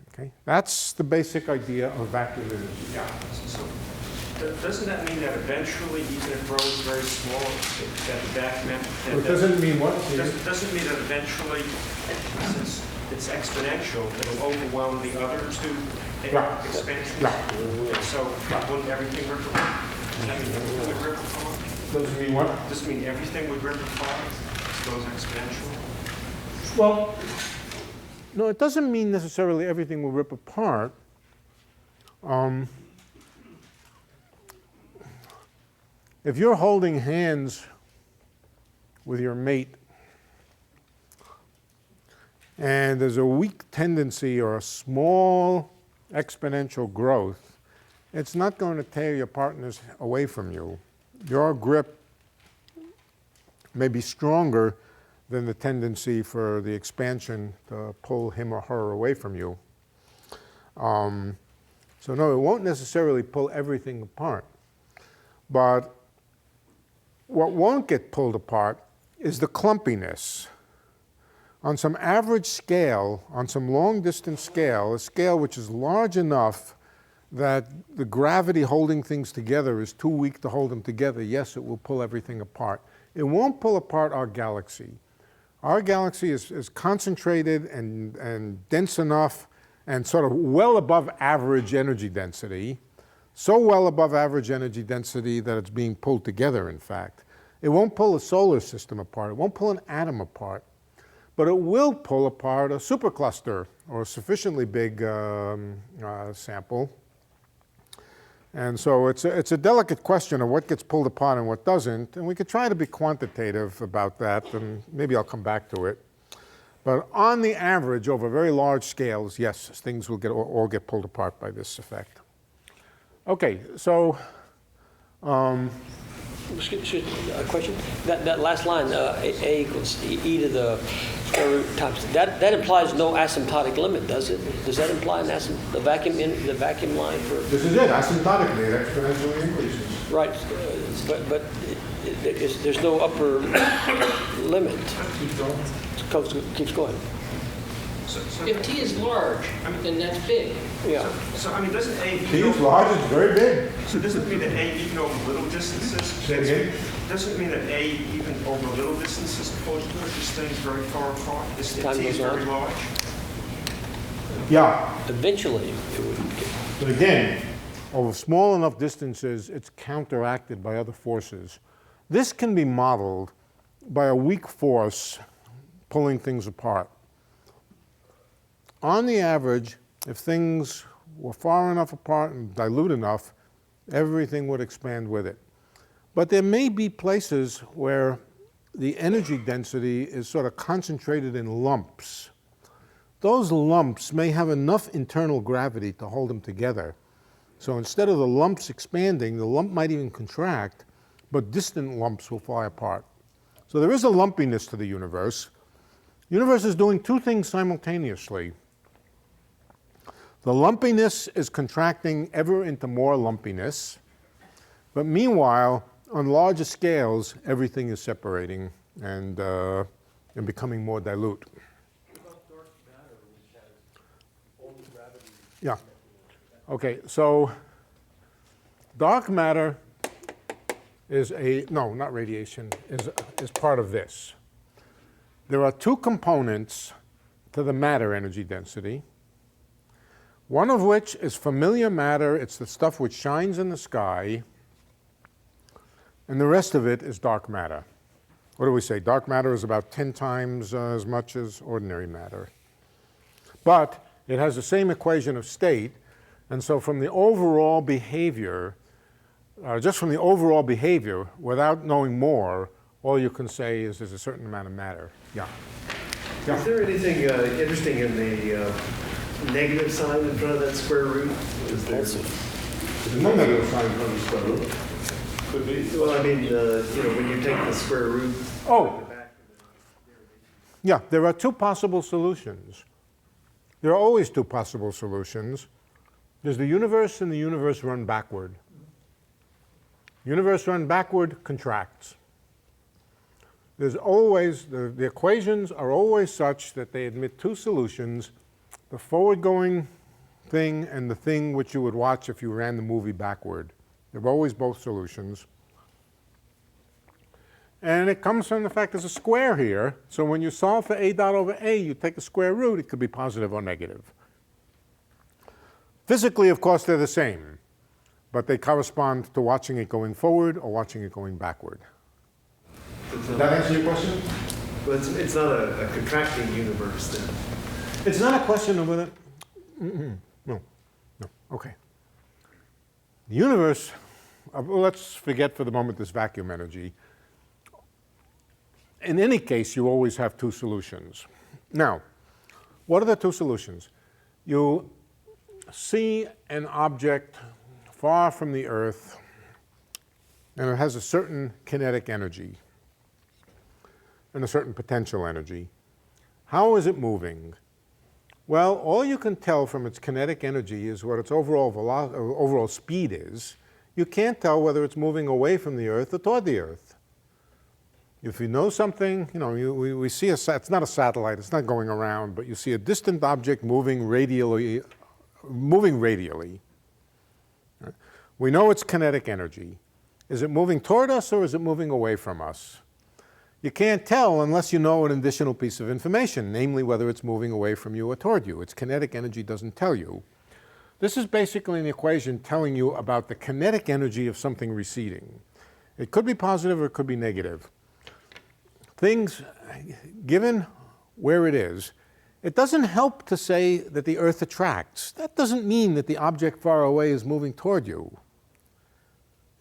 Okay, that's the basic idea of vacuum energy. Yeah. So doesn't that mean that eventually, even if rho is very small, that the vacuum... It doesn't mean what? Doesn't mean that eventually, since it's exponential, it'll overwhelm the other two expansions? Yeah. So wouldn't everything rip apart? Does that mean everything would rip apart? Doesn't mean what? Does it mean everything would rip apart? It goes exponential? Well, no, it doesn't mean necessarily everything will rip apart. If you're holding hands with your mate and there's a weak tendency or a small exponential growth, it's not going to tear your partners away from you. Your grip may be stronger than the tendency for the expansion to pull him or her away from you. So no, it won't necessarily pull everything apart. But what won't get pulled apart is the clumpiness. On some average scale, on some long-distance scale, a scale which is large enough that the gravity holding things together is too weak to hold them together, yes, it will pull everything apart. It won't pull apart our galaxy. Our galaxy is concentrated and dense enough and sort of well above average energy density, so well above average energy density that it's being pulled together, in fact. It won't pull a solar system apart. It won't pull an atom apart. But it will pull apart a supercluster or a sufficiently big sample. And so it's a delicate question of what gets pulled apart and what doesn't. And we could try to be quantitative about that, and maybe I'll come back to it. But on the average, over very large scales, yes, things will all get pulled apart by this effect. Okay, so Excuse me, a question. That last line, A equals e to the square root times, that implies no asymptotic limit, does it? Does that imply the vacuum line for? This is it, asymptotically, it exponentially increases. Right, but there's no upper limit. Keep going. Keeps going. If T is large, then that's big. Yeah. So, I mean, doesn't A T even is large, it's very big. so doesn't it mean that A even over little distances? Say it again? Doesn't it mean that A even over little distances pushes things very far apart? Is Time T is goes on. very large? Yeah, Eventually, it would get. but again, over small enough distances, it's counteracted by other forces. This can be modeled by a weak force pulling things apart. On the average, if things were far enough apart and dilute enough, everything would expand with it. But there may be places where the energy density is sort of concentrated in lumps. Those lumps may have enough internal gravity to hold them together. So instead of the lumps expanding, the lump might even contract, but distant lumps will fly apart. So there is a lumpiness to the universe. The universe is doing two things simultaneously. The lumpiness is contracting ever into more lumpiness, but meanwhile, on larger scales, everything is separating and becoming more dilute. Yeah. Okay, so dark matter is no, not radiation, is part of this. There are two components to the matter energy density, one of which is familiar matter. It's the stuff which shines in the sky, and the rest of it is dark matter. What do we say? Dark matter is about 10 times as much as ordinary matter. But it has the same equation of state, and so from the overall behavior, just from the overall behavior, without knowing more, all you can say is there's a certain amount of matter. Yeah. Yeah. Is there anything interesting in the negative sign in front of that square root? Is there? There's no negative sign in front of the square root. Could be. Well, I mean, when you take the square root. Oh. Yeah, there are two possible solutions. There are always two possible solutions. There's the universe and the universe run backward. Universe run backward contracts. There's always, the equations are always such that they admit two solutions, the forward-going thing and the thing which you would watch if you ran the movie backward. There are always both solutions. And it comes from the fact there's a square here, so when you solve for a dot over a, you take the square root, it could be positive or negative. Physically, of course, they're the same, but they correspond to watching it going forward or watching it going backward. Does that answer your question? Well, it's not a contracting universe then. It's not a question of whether, no, okay. The universe, let's forget for the moment this vacuum energy. In any case, you always have two solutions. Now, what are the two solutions? You see an object far from the Earth, and it has a certain kinetic energy and a certain potential energy. How is it moving? Well, all you can tell from its kinetic energy is what its overall speed is. You can't tell whether it's moving away from the Earth or toward the Earth. If you know something, we see it's not a satellite, it's not going around, but you see a distant object moving radially. Right? We know its kinetic energy. Is it moving toward us or is it moving away from us? You can't tell unless you know an additional piece of information, namely whether it's moving away from you or toward you. Its kinetic energy doesn't tell you. This is basically an equation telling you about the kinetic energy of something receding. It could be positive or it could be negative. Things, given where it is, it doesn't help to say that the Earth attracts. That doesn't mean that the object far away is moving toward you.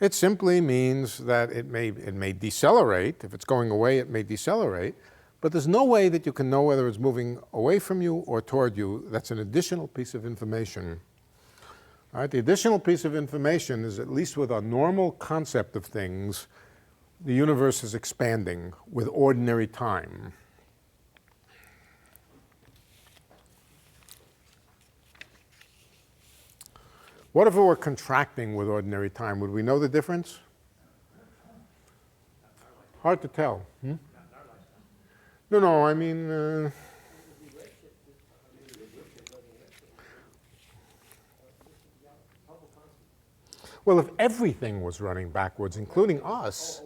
It simply means that it may decelerate. If it's going away, it may decelerate. But there's no way that you can know whether it's moving away from you or toward you. That's an additional piece of information. All right, the additional piece of information is, at least with a normal concept of things, the universe is expanding with ordinary time. What if it were contracting with ordinary time? Would we know the difference? Hard to tell. No, I mean, Well, if everything was running backwards, including us,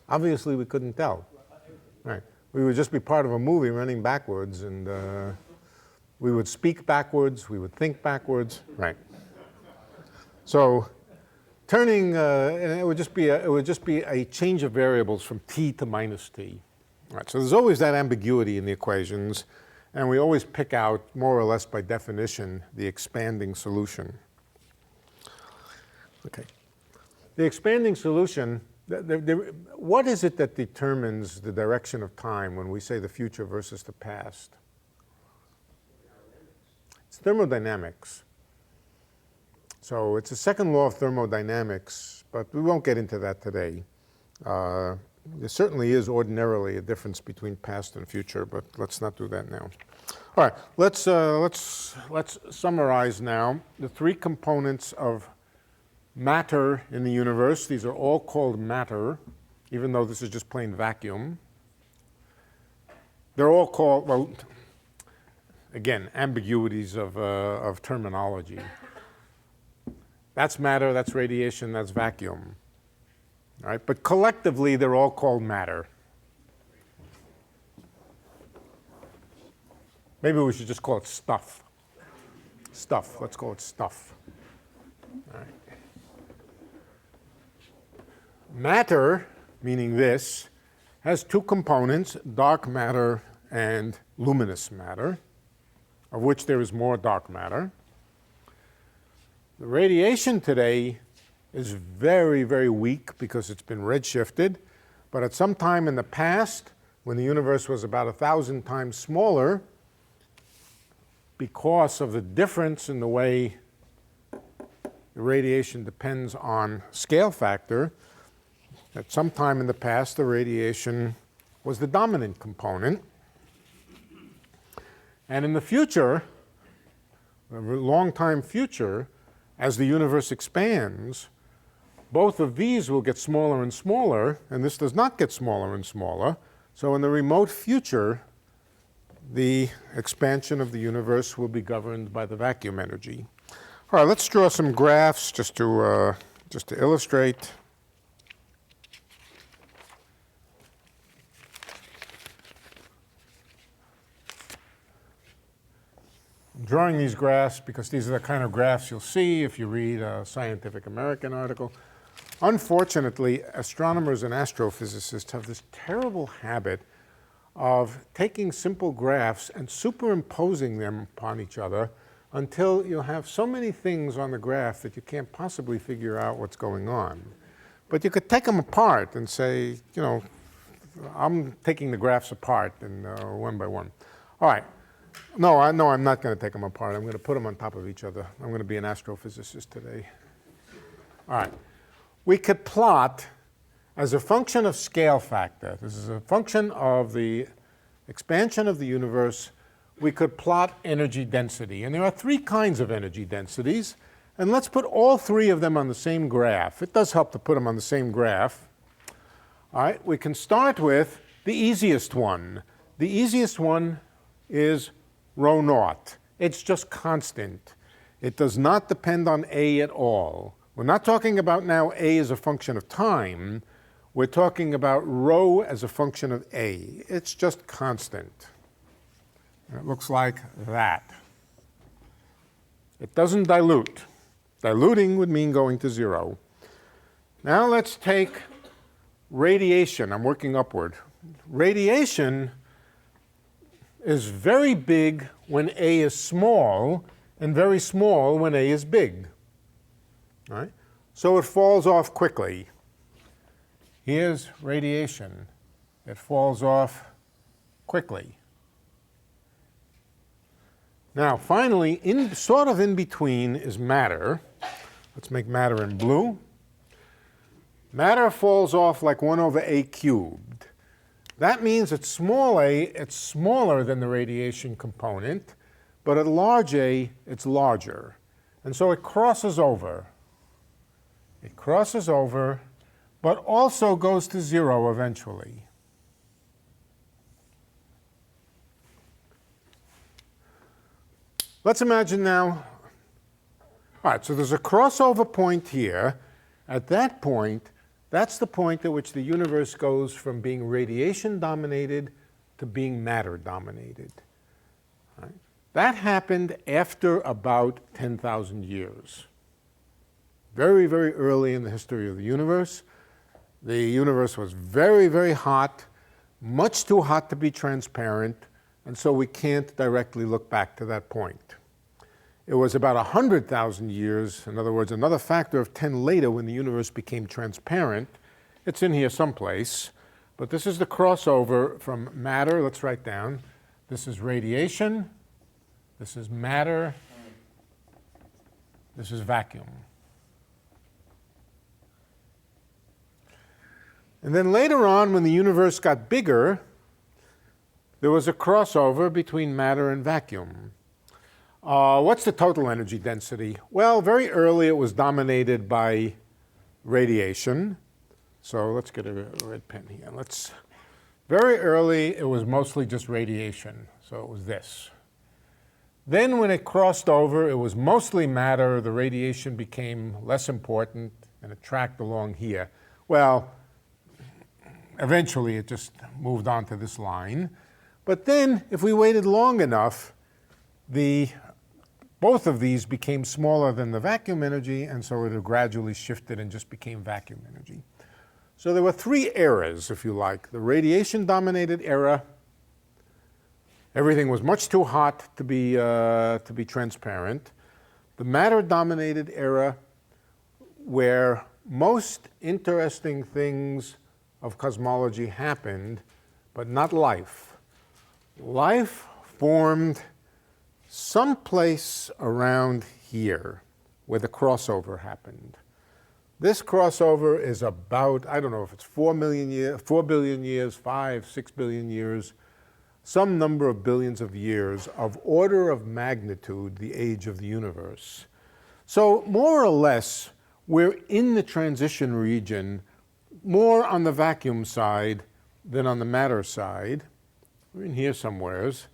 obviously we couldn't tell. Right. We would just be part of a movie running backwards, and we would speak backwards, we would think backwards. Right. So turning, and it would just be a change of variables from t to minus t. Right. So there's always that ambiguity in the equations, and we always pick out, more or less by definition, the expanding solution. Okay. The expanding solution, what is it that determines the direction of time when we say the future versus the past? It's thermodynamics. So it's the second law of thermodynamics, but we won't get into that today. There certainly is ordinarily a difference between past and future, but let's not do that now. All right, let's summarize now the three components of matter in the universe. These are all called matter, even though this is just plain vacuum. They're all called, well, again, ambiguities of terminology. That's matter, that's radiation, that's vacuum. All right, but collectively, they're all called matter. Maybe we should just call it stuff. Stuff, let's call it stuff. All right. Matter, meaning this, has two components, dark matter and luminous matter, of which there is more dark matter. The radiation today is very, very weak because it's been redshifted, but at some time in the past, when the universe was about 1,000 times smaller, because of the difference in the way the radiation depends on scale factor, at some time in the past, the radiation was the dominant component. And in the future, a long time future, as the universe expands, both of these will get smaller and smaller, and this does not get smaller and smaller. So in the remote future, the expansion of the universe will be governed by the vacuum energy. All right, let's draw some graphs just to illustrate. I'm drawing these graphs because these are the kind of graphs you'll see if you read a Scientific American article. Unfortunately, astronomers and astrophysicists have this terrible habit of taking simple graphs and superimposing them upon each other until you have so many things on the graph that you can't possibly figure out what's going on. But you could take them apart and say, you know, I'm taking the graphs apart and one by one. All right. No, I'm not going to take them apart. I'm going to put them on top of each other. I'm going to be an astrophysicist today. All right. We could plot as a function of scale factor. This is a function of the expansion of the universe. We could plot energy density. And there are three kinds of energy densities. And let's put all three of them on the same graph. It does help to put them on the same graph. All right. We can start with the easiest one. The easiest one is Rho Naught. It's just constant. It does not depend on A at all. We're not talking about now A as a function of time. We're talking about rho as a function of A. It's just constant. It looks like that. It doesn't dilute. Diluting would mean going to zero. Now let's take radiation. I'm working upward. Radiation is very big when A is small and very small when A is big. All right? So it falls off quickly. Here's radiation. It falls off quickly. Now, finally, sort of in between is matter. Let's make matter in blue. Matter falls off like 1 over A cubed. That means at small a, it's smaller than the radiation component, but at large a, it's larger. And so it crosses over. It crosses over, but also goes to zero eventually. Let's imagine now, all right, so there's a crossover point here, At that point, that's the point at which the universe goes from being radiation-dominated to being matter-dominated. Right? That happened after about 10,000 years. Very, very early in the history of the universe. The universe was very, very hot, much too hot to be transparent, and so we can't directly look back to that point. It was about 100,000 years, in other words, another factor of 10 later when the universe became transparent. It's in here someplace, but this is the crossover from matter. Let's write down. This is radiation. This is matter. This is vacuum. And then later on, when the universe got bigger, there was a crossover between matter and vacuum. What's the total energy density? Well, very early it was dominated by radiation. So let's get a red pen here. Very early it was mostly just radiation. So it was this. Then when it crossed over, it was mostly matter. The radiation became less important and it tracked along here. Well, eventually it just moved on to this line. But then if we waited long enough, both of these became smaller than the vacuum energy, and so it gradually shifted and just became vacuum energy. So there were three eras, if you like. The radiation-dominated era, everything was much too hot to be transparent. The matter-dominated era, where most interesting things of cosmology happened, but not life. Life formed someplace around here where the crossover happened. This crossover is about, I don't know if it's 4 billion years, 5, 6 billion years, some number of billions of years of order of magnitude, the age of the universe. So more or less, we're in the transition region, more on the vacuum side than on the matter side. We're in here somewheres.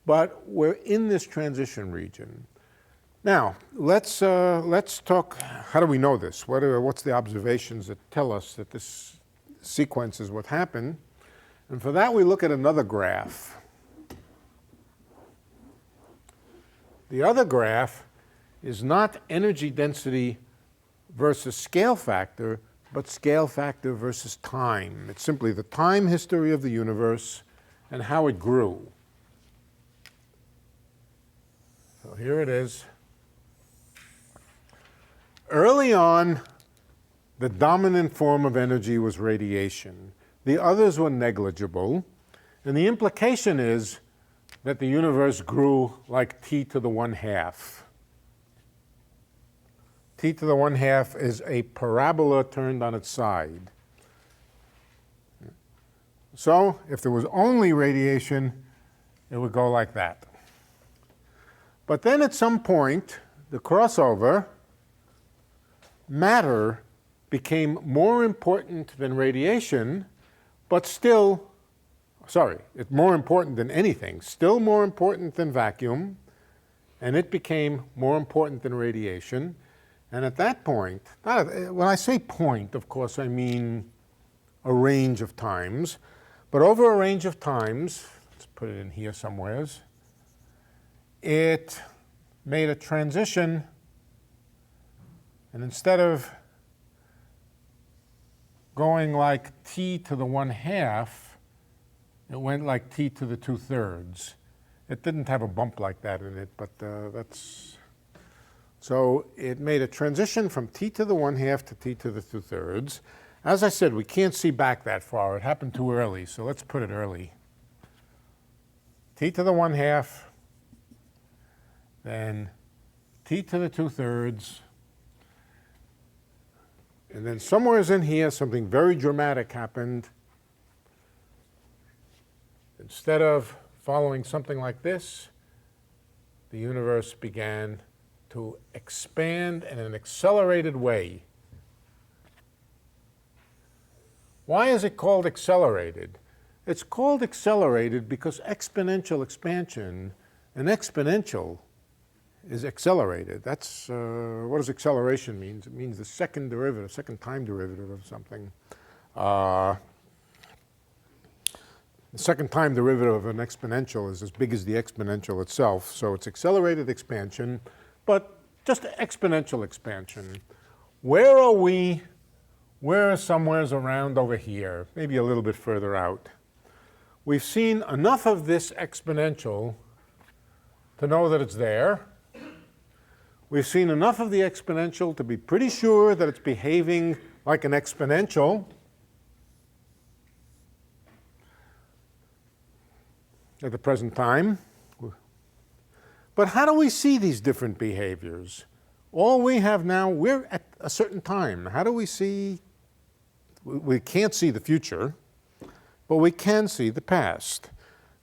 But we're in this transition region. Now, let's talk, how do we know this? What's the observations that tell us that this sequence is what happened? And for that, we look at another graph. The other graph is not energy density versus scale factor, but scale factor versus time. It's simply the time history of the universe and how it grew. So here it is. Early on, the dominant form of energy was radiation. The others were negligible. And the implication is that the universe grew like t to the 1/2. T to the 1/2 is a parabola turned on its side. So if there was only radiation, it would go like that. But then at some point, the crossover, matter became more important than radiation, but still, it's more important than anything, still more important than vacuum, and it became more important than radiation. And at that point, when I say point, of course, I mean a range of times, but over a range of times, let's put it in here somewheres, it made a transition, and instead of going like t to the 1/2, it went like t to the 2/3. It didn't have a bump like that in it, but so it made a transition from t to the 1/2 to t to the 2/3. As I said, we can't see back that far. It happened too early, so let's put it early. T to the 1/2, then t to the 2/3, and then somewhere in here something very dramatic happened. Instead of following something like this, the universe began to expand in an accelerated way. Why is it called accelerated? It's called accelerated because exponential expansion, an exponential, is accelerated. That's what does acceleration mean? It means the second derivative, second time derivative of something. The second time derivative of an exponential is as big as the exponential itself, so it's accelerated expansion, but just exponential expansion. Where are we? We're somewheres around over here, maybe a little bit further out. We've seen enough of this exponential to know that it's there. We've seen enough of the exponential to be pretty sure that it's behaving like an exponential. At the present time. But how do we see these different behaviors? All we have now, we're at a certain time. How do we see? We can't see the future, but we can see the past.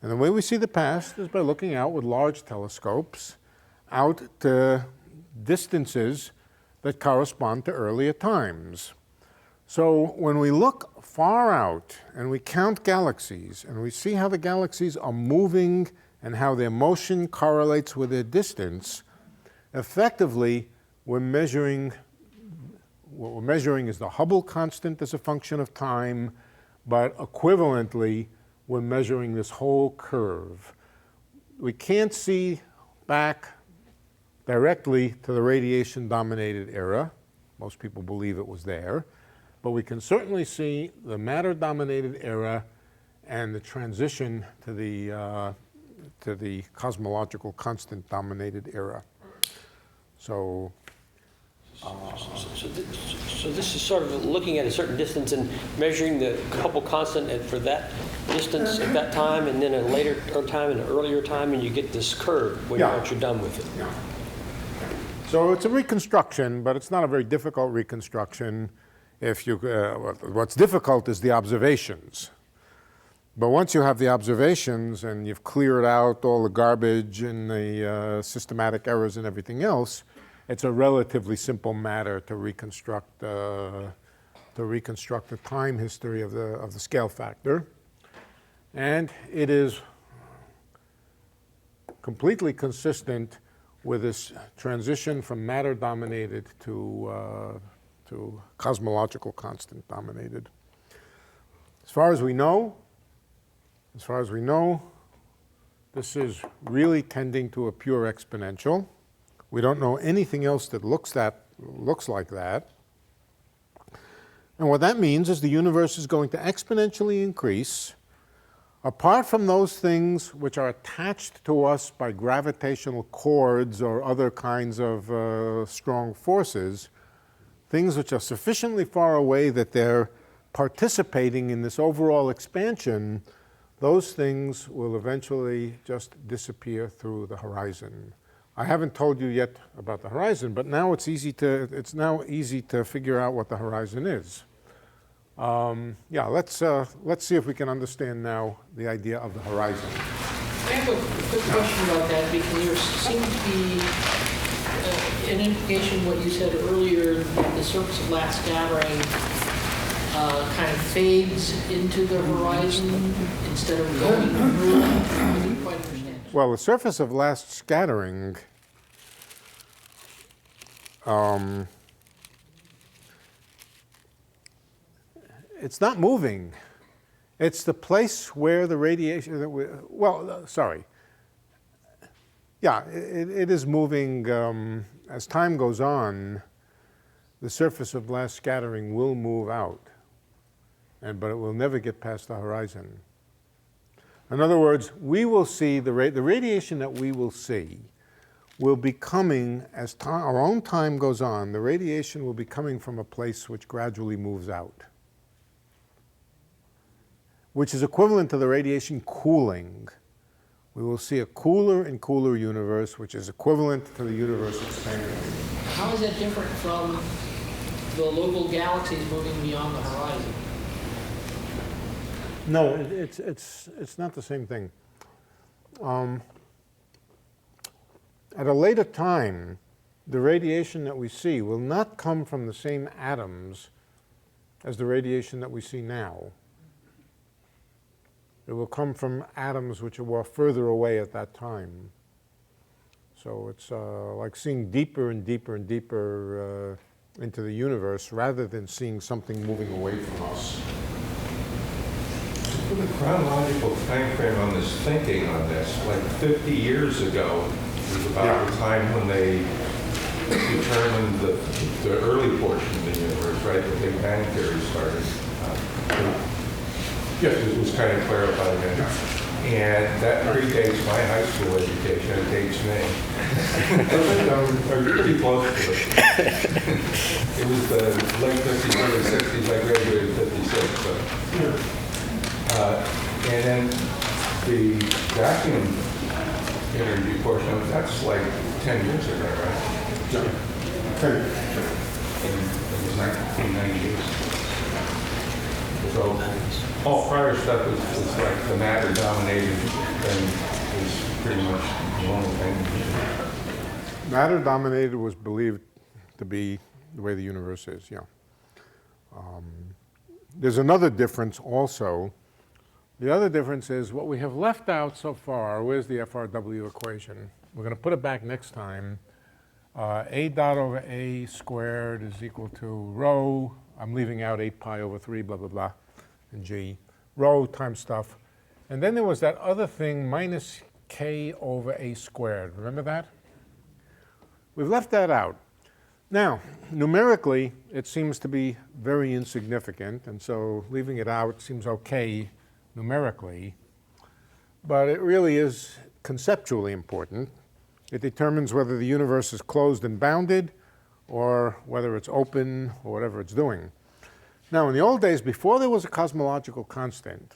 And the way we see the past is by looking out with large telescopes out to distances that correspond to earlier times. So when we look far out and we count galaxies and we see how the galaxies are moving and how their motion correlates with their distance, effectively what we're measuring is the Hubble constant as a function of time, but equivalently we're measuring this whole curve. We can't see back directly to the radiation-dominated era. Most people believe it was there. But we can certainly see the matter-dominated era and the transition to the cosmological constant-dominated era. So this is sort of looking at a certain distance and measuring the Hubble constant for that distance at that time, and then a later time and an earlier time, and you get this curve when once you're done with it. Yeah. So it's a reconstruction, but it's not a very difficult reconstruction. If you, what's difficult is the observations. But once you have the observations and you've cleared out all the garbage and the systematic errors and everything else, it's a relatively simple matter to reconstruct the time history of the scale factor. And it is completely consistent with this transition from matter-dominated to cosmological constant dominated. As far as we know, this is really tending to a pure exponential. We don't know anything else that looks like that. And what that means is the universe is going to exponentially increase. Apart from those things which are attached to us by gravitational cords or other kinds of strong forces, things which are sufficiently far away that they're participating in this overall expansion, those things will eventually just disappear through the horizon. I haven't told you yet about the horizon, but now it's now easy to figure out what the horizon is. Yeah, let's see if we can understand now the idea of the horizon. I have a quick question about that, because there seems to be an indication what you said earlier, that the surface of last scattering kind of fades into the horizon instead of going through. I didn't quite understand. Well, the surface of last scattering it's not moving. It's the place where the radiation, yeah, it is moving. As time goes on, the surface of last scattering will move out, but it will never get past the horizon. In other words, we will see the radiation that we will see will be coming as our own time goes on. The radiation will be coming from a place which gradually moves out, which is equivalent to the radiation cooling. We will see a cooler and cooler universe, which is equivalent to the universe expanding. How is that different from the local galaxies moving beyond the horizon? No, it's not the same thing. At a later time, the radiation that we see will not come from the same atoms as the radiation that we see now. It will come from atoms which were further away at that time. So it's like seeing deeper and deeper and deeper into the universe rather than seeing something moving away from us. Put a chronological time frame on this thinking on this. Like 50 years ago was about the time when they determined the early portion of the universe, right? The Big Bang Theory started. Yes, it was kind of clarified then. And that predates my high school education. It dates me. I'm pretty close to it. It was the late 50s, early 60s. I graduated in 56. So. And then the vacuum energy portion, that's like 10 years ago, right? Yeah. Okay. It was 1998. So all prior stuff was like the matter dominated and was pretty much the normal thing. Matter dominated was believed to be the way the universe is, yeah. There's another difference also. The other difference is what we have left out so far. Where's the Frw equation? We're going to put it back next time. A dot over A squared is equal to rho. I'm leaving out 8 pi over 3, blah, blah, blah, and G. Rho times stuff. And then there was that other thing, minus K over A squared. Remember that? We've left that out. Now, numerically, it seems to be very insignificant, and so leaving it out seems okay numerically, but it really is conceptually important. It determines whether the universe is closed and bounded, or whether it's open, or whatever it's doing. Now, in the old days, before there was a cosmological constant,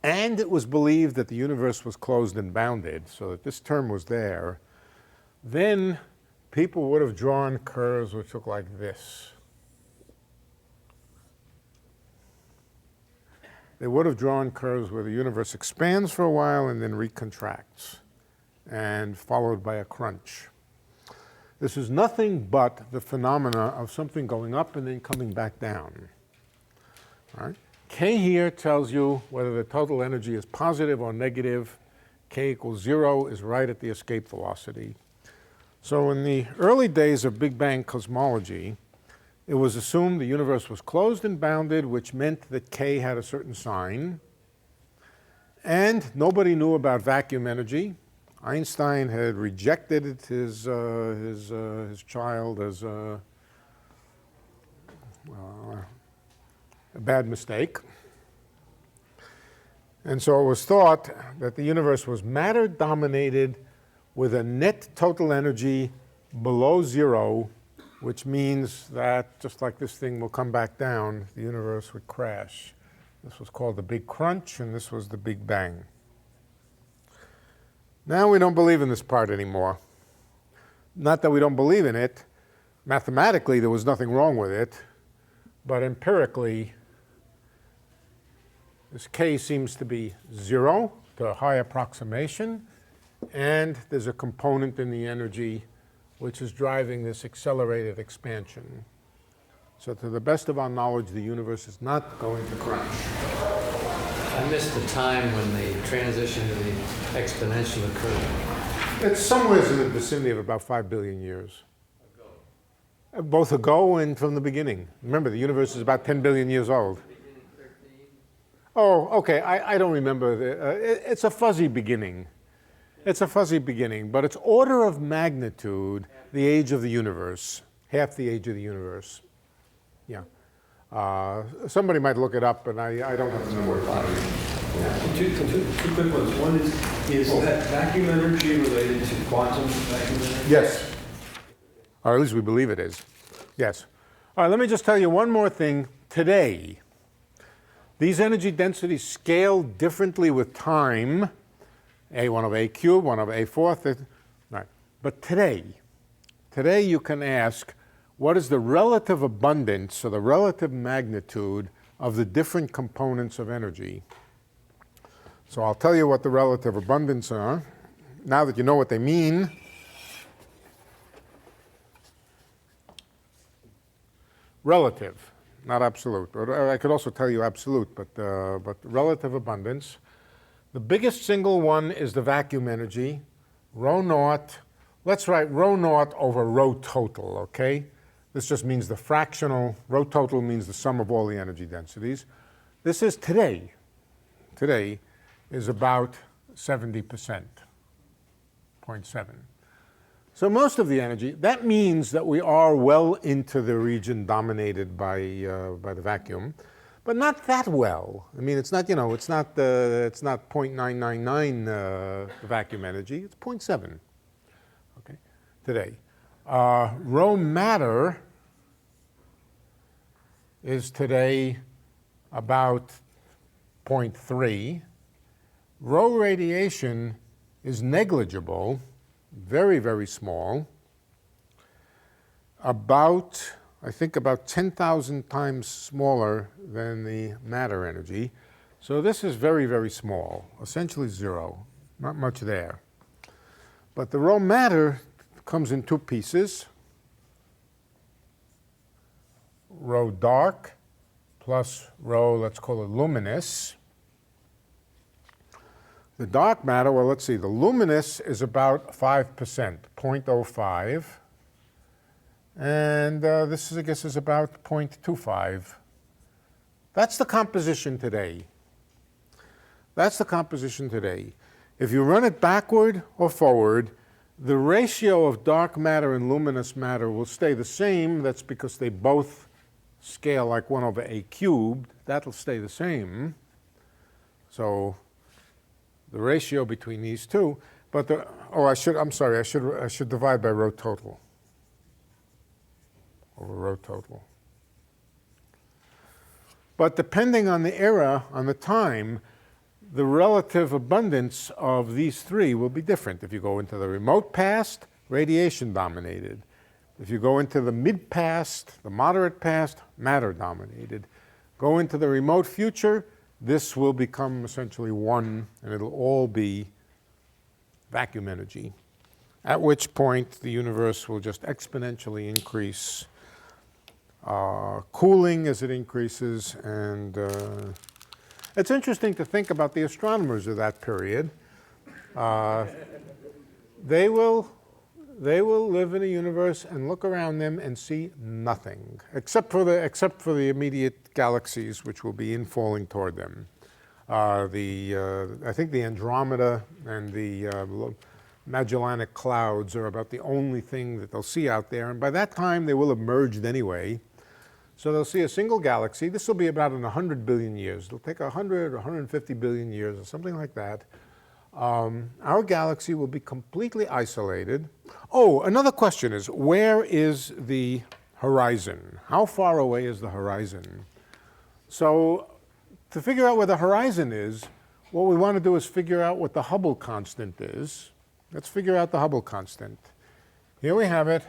and it was believed that the universe was closed and bounded, so that this term was there, then people would have drawn curves which look like this. They would have drawn curves where the universe expands for a while and then recontracts, and followed by a crunch. This is nothing but the phenomena of something going up and then coming back down. All right? K here tells you whether the total energy is positive or negative. K equals 0 is right at the escape velocity. So in the early days of Big Bang cosmology, it was assumed the universe was closed and bounded, which meant that K had a certain sign. And nobody knew about vacuum energy. Einstein had rejected his child as a bad mistake. And so it was thought that the universe was matter-dominated with a net total energy below 0, which means that, just like this thing will come back down, the universe would crash. This was called the Big Crunch, and this was the Big Bang. Now we don't believe in this part anymore. Not that we don't believe in it. Mathematically, there was nothing wrong with it. But empirically, this K seems to be 0, to a high approximation. And there's a component in the energy which is driving this accelerated expansion. So to the best of our knowledge, the universe is not going to crunch. I missed the time when the transition to the exponential occurred. It's somewhere in the vicinity of about 5 billion years. Ago. Both ago and from the beginning. Remember, the universe is about 10 billion years old. Oh, okay, I don't remember. It's a fuzzy beginning. It's a fuzzy beginning, but it's order of magnitude the age of the universe, half the age of the universe. Yeah. Somebody might look it up, but I don't have the number. Two quick ones. One is that vacuum energy related to quantum vacuum energy? Yes. Or at least we believe it is. Yes. All right, let me just tell you one more thing. Today, these energy densities scale differently with time. A1 over A cubed, 1 over A fourth. Right. But today you can ask, what is the relative abundance or the relative magnitude of the different components of energy? So I'll tell you what the relative abundance are. Now that you know what they mean, relative, not absolute. Or I could also tell you absolute, but relative abundance. The biggest single one is the vacuum energy. Rho naught let's write rho naught over rho total, okay? This just means the fractional, rho total means the sum of all the energy densities. This is today. Today is about 70%, 0.7. So most of the energy, that means that we are well into the region dominated by the vacuum, but not that well. I mean, it's not, it's not 0.999 vacuum energy, it's 0.7, okay, today. Rho matter is today about 0.3. Rho radiation is negligible, very, very small, about, I think about 10,000 times smaller than the matter energy. So this is very, very small, essentially zero, not much there. But the rho matter comes in two pieces. Rho dark plus rho, let's call it luminous. The dark matter, well, let's see, the luminous is about 5%, 0.05. And this, I guess, is about 0.25. That's the composition today. That's the composition today. If you run it backward or forward, the ratio of dark matter and luminous matter will stay the same. That's because they both scale like 1 over a cubed. That'll stay the same. So the ratio between these two, but I'm sorry, I should divide by rho total over rho total. But depending on the era, on the time, the relative abundance of these three will be different. If you go into the remote past, radiation dominated. If you go into the mid past, the moderate past, matter dominated. Go into the remote future, this will become essentially one, and it'll all be vacuum energy, at which point the universe will just exponentially increase, cooling as it increases. And it's interesting to think about the astronomers of that period. They will live in a universe and look around them and see nothing, except for the immediate galaxies which will be infalling toward them. I think the Andromeda and the Magellanic Clouds are about the only thing that they'll see out there, and by that time they will have merged anyway. So they'll see a single galaxy. This will be about in 100 billion years. It'll take 100 or 150 billion years or something like that. Our galaxy will be completely isolated. Oh, another question is, where is the horizon? How far away is the horizon? So to figure out where the horizon is, what we want to do is figure out what the Hubble constant is. Let's figure out the Hubble constant. Here we have it.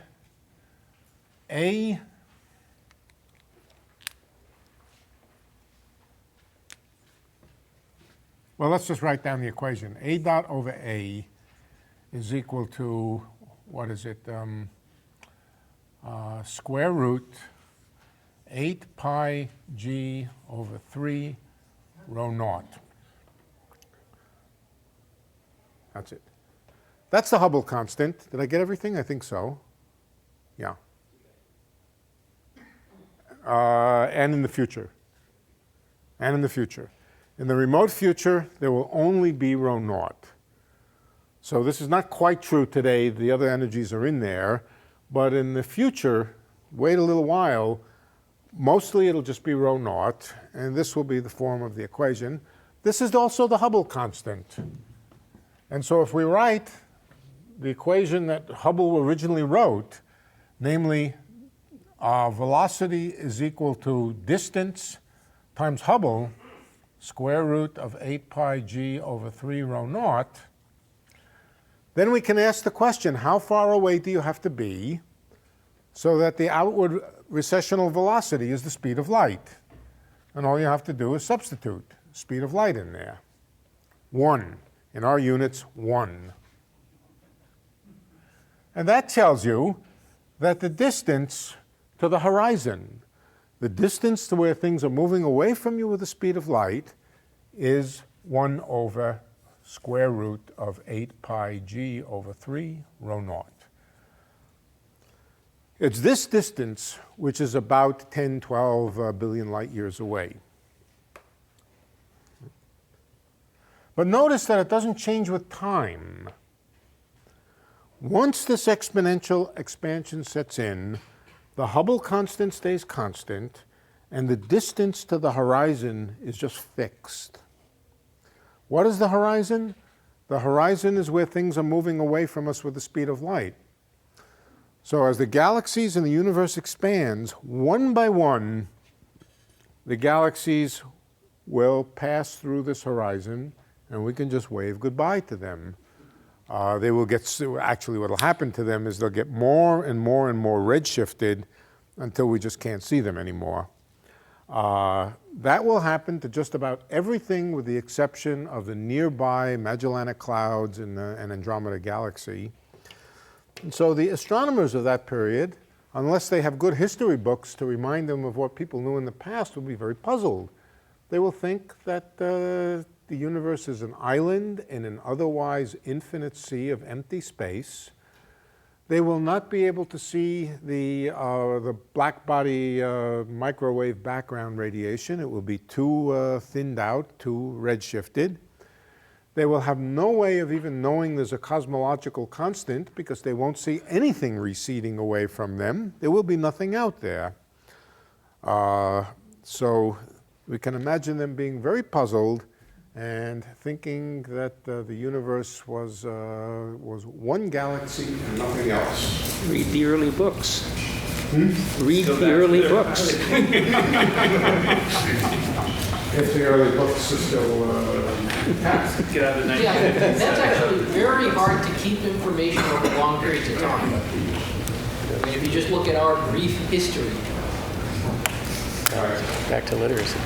Well, let's just write down the equation. A dot over A is equal to, what is it, square root 8 pi g over 3 rho naught. That's it. That's the Hubble constant. Did I get everything? I think so. Yeah. And in the future. And in the future. In the remote future, there will only be Rho naught. So this is not quite true today. The other energies are in there. But in the future, wait a little while, mostly it'll just be Rho naught, and this will be the form of the equation. This is also the Hubble constant. And so if we write the equation that Hubble originally wrote, namely velocity is equal to distance times Hubble, square root of 8 pi g over 3 rho naught, then we can ask the question, how far away do you have to be so that the outward recessional velocity is the speed of light? And all you have to do is substitute speed of light in there. 1. In our units, 1. And that tells you that the distance to the horizon, the distance to where things are moving away from you with the speed of light, is 1 over square root of 8 pi g over 3 rho naught. It's this distance which is about 10, 12 billion light years away. But notice that it doesn't change with time. Once this exponential expansion sets in, the Hubble constant stays constant, and the distance to the horizon is just fixed. What is the horizon? The horizon is where things are moving away from us with the speed of light. So as the galaxies in the universe expands, one by one, the galaxies will pass through this horizon, and we can just wave goodbye to them. They will get, actually what will happen to them is they'll get more and more and more redshifted until we just can't see them anymore. That will happen to just about everything with the exception of the nearby Magellanic Clouds and Andromeda Galaxy. And so the astronomers of that period, unless they have good history books to remind them of what people knew in the past, will be very puzzled. They will think that the universe is an island in an otherwise infinite sea of empty space. They will not be able to see the black body microwave background radiation. It will be too thinned out, too redshifted. They will have no way of even knowing there's a cosmological constant because they won't see anything receding away from them. There will be nothing out there. So we can imagine them being very puzzled and thinking that the universe was one galaxy and nothing else. Read the early books. Read the early books. If the early books are still Get out of the 1950s. Yeah, that's actually very hard to keep information over long periods of time. I mean, if you just look at our brief history. Back to literacy.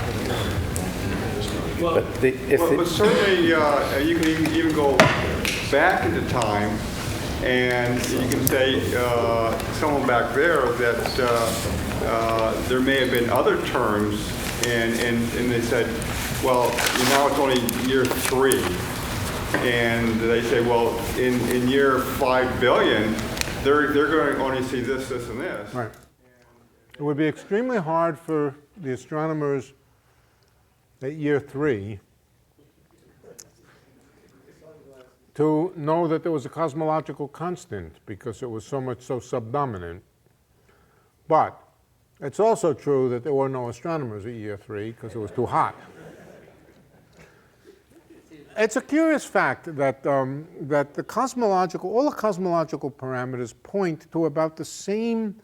Well, but certainly you can even go back into time, and you can say someone back there that there may have been other terms, and they said, well, now it's only year 3, and they say, well, in year 5 billion, they're going to only see this, this, and this. Right. It would be extremely hard for the astronomers at year 3 to know that there was a cosmological constant because it was so subdominant. But it's also true that there were no astronomers at year 3 because it was too hot. It's a curious fact that that all the cosmological parameters point to about the same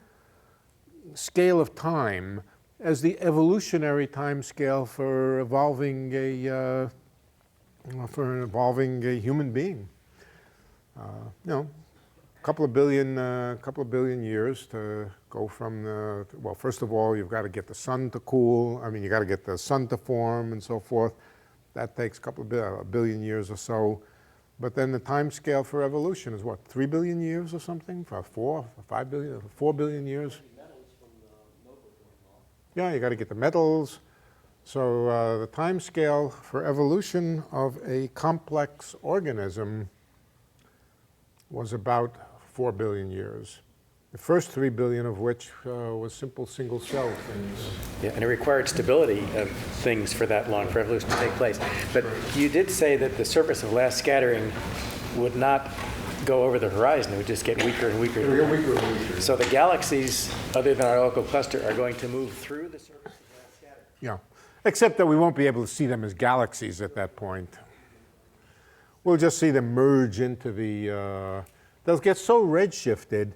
scale of time as the evolutionary time scale for evolving a human being. A couple of billion years to go from the, well, first of all, you've got to get the sun to cool. I mean, you got to get the sun to form and so forth. That takes a billion years or so. But then the time scale for evolution is what, 3 billion years or something? For 4 billion years? Yeah, you got to get the metals. So the time scale for evolution of a complex organism was about 4 billion years. The first 3 billion of which was simple single-cell things. Yeah, and it required stability of things for that long, for evolution to take place. But you did say that the surface of last scattering would not go over the horizon. It would just get weaker and weaker. It would get weaker and weaker. So the galaxies, other than our local cluster, are going to move through the surface of last scattering. Yeah, except that we won't be able to see them as galaxies at that point. We'll just see them merge into the, they'll get so redshifted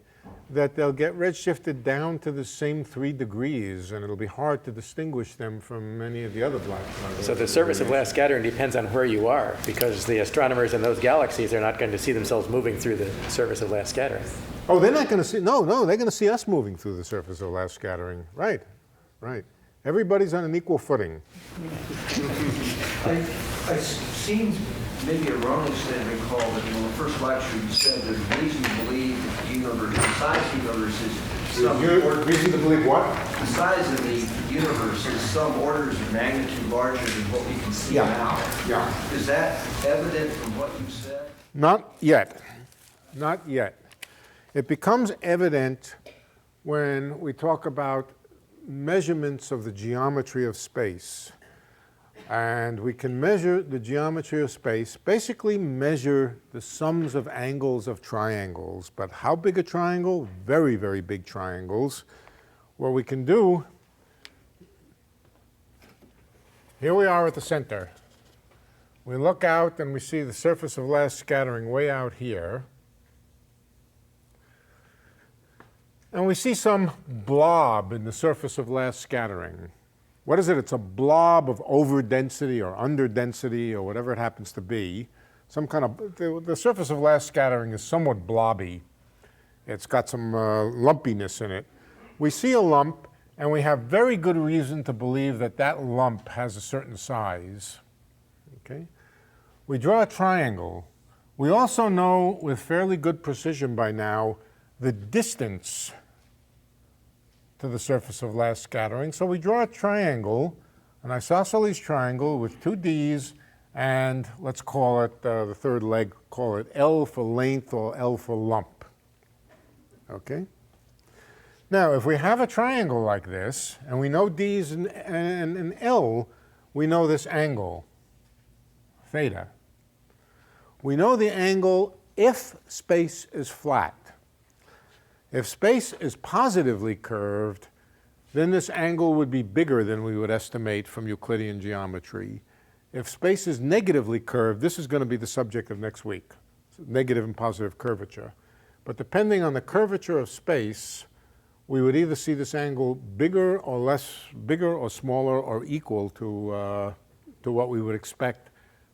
that they'll get redshifted down to the same 3 degrees, and it'll be hard to distinguish them from any of the other black stars. So the surface of last scattering depends on where you are, because the astronomers in those galaxies are not going to see themselves moving through the surface of last scattering. Oh, they're not going to see, no, they're going to see us moving through the surface of last scattering. Right. Everybody's on an equal footing. I seem maybe erroneously to recall that in the first lecture you said there's reason to believe that the universe, the size of the universe is some reason to believe what? The size of the universe is some orders of magnitude larger than what we can see now. Yeah. Is that evident from what you said? Not yet. Not yet. It becomes evident when we talk about measurements of the geometry of space. And we can measure the geometry of space, basically measure the sums of angles of triangles. But how big a triangle? Very, very big triangles. What we can do, here we are at the center. We look out and we see the surface of last scattering way out here. And we see some blob in the surface of last scattering. What is it? It's a blob of overdensity or underdensity or whatever it happens to be. Some kind of, the surface of last scattering is somewhat blobby. It's got some lumpiness in it. We see a lump, and we have very good reason to believe that that lump has a certain size. Okay? We draw a triangle. We also know with fairly good precision by now the distance to the surface of last scattering. So we draw a triangle, an isosceles triangle with two D's, and let's call it the third leg, call it L for length or L for lump. Okay? Now, if we have a triangle like this, and we know D's and L, we know this angle, theta. We know the angle if space is flat. If space is positively curved, then this angle would be bigger than we would estimate from Euclidean geometry. If space is negatively curved, this is going to be the subject of next week, negative and positive curvature. But depending on the curvature of space, we would either see this angle bigger or less, bigger or smaller or equal to what we would expect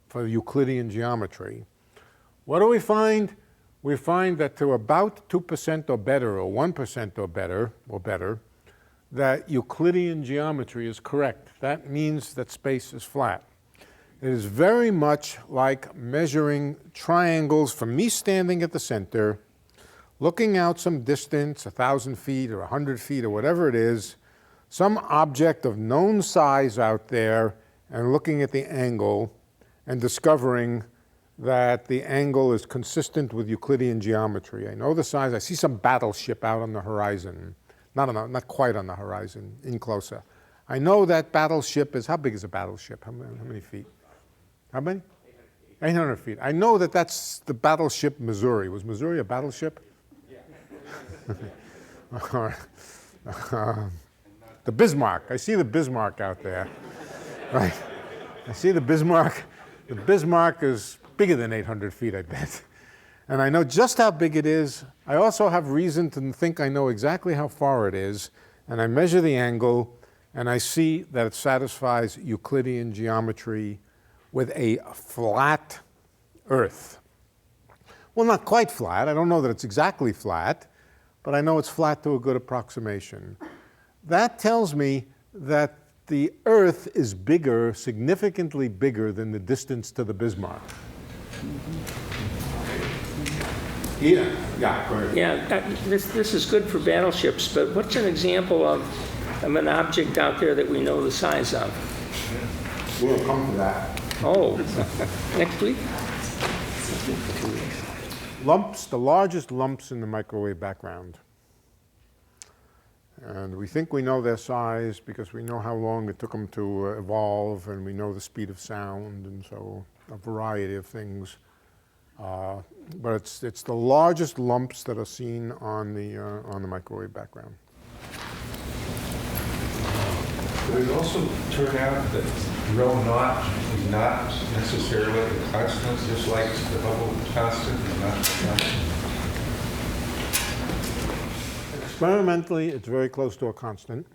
for Euclidean geometry. What do we find? We find that to about 2% or better, or 1% or better, that Euclidean geometry is correct. That means that space is flat. It is very much like measuring triangles from me standing at the center, looking out some distance, 1,000 feet or 100 feet or whatever it is, some object of known size out there, and looking at the angle and discovering that the angle is consistent with Euclidean geometry. I know the size. I see some battleship out on the horizon. Not quite on the horizon, in closer. I know that battleship is, how big is a battleship? How many feet? How many? 800 feet. I know that that's the battleship Missouri. Was Missouri a battleship? Yeah. The Bismarck. I see the Bismarck out there. Right. I see the Bismarck. The Bismarck is bigger than 800 feet, I bet. And I know just how big it is. I also have reason to think I know exactly how far it is. And I measure the angle, and I see that it satisfies Euclidean geometry with a flat Earth. Well, not quite flat. I don't know that it's exactly flat, but I know it's flat to a good approximation. That tells me that the Earth is bigger, significantly bigger than the distance to the Bismarck. Yeah, correct. Yeah, this is good for battleships, but what's an example of an object out there that we know the size of? We'll come to that. Oh, next week? Lumps, the largest lumps in the microwave background. And we think we know their size because we know how long it took them to evolve, and we know the speed of sound, and so a variety of things. But it's the largest lumps that are seen on the microwave background. But it also turned out that Rho Naught is not necessarily a constant, just like the Hubble Constant is not a constant. Experimentally, it's very close to a constant.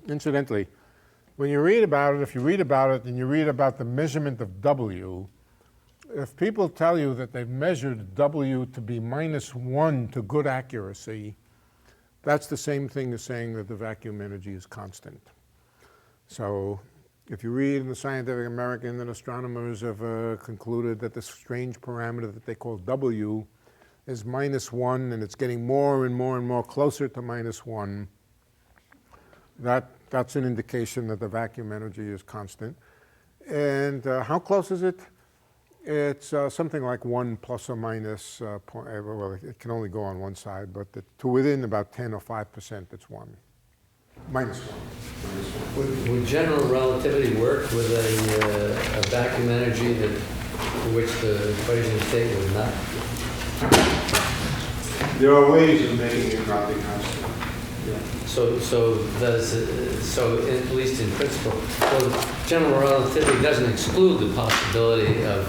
Incidentally, when you read about it, if you read about it and you read about the measurement of W, if people tell you that they've measured W to be -1 to good accuracy, that's the same thing as saying that the vacuum energy is constant. So if you read in the Scientific American that astronomers have concluded that this strange parameter that they call W is -1, and it's getting more and more and more closer to -1, that's an indication that the vacuum energy is constant. And how close is it? It's something like 1 plus or minus, well, it can only go on one side, but to within about 10 or 5%, it's 1. Minus 1. Would general relativity work with a vacuum energy for which the equation state would not? There are ways of making it not be constant. So at least in principle, so general relativity doesn't exclude the possibility of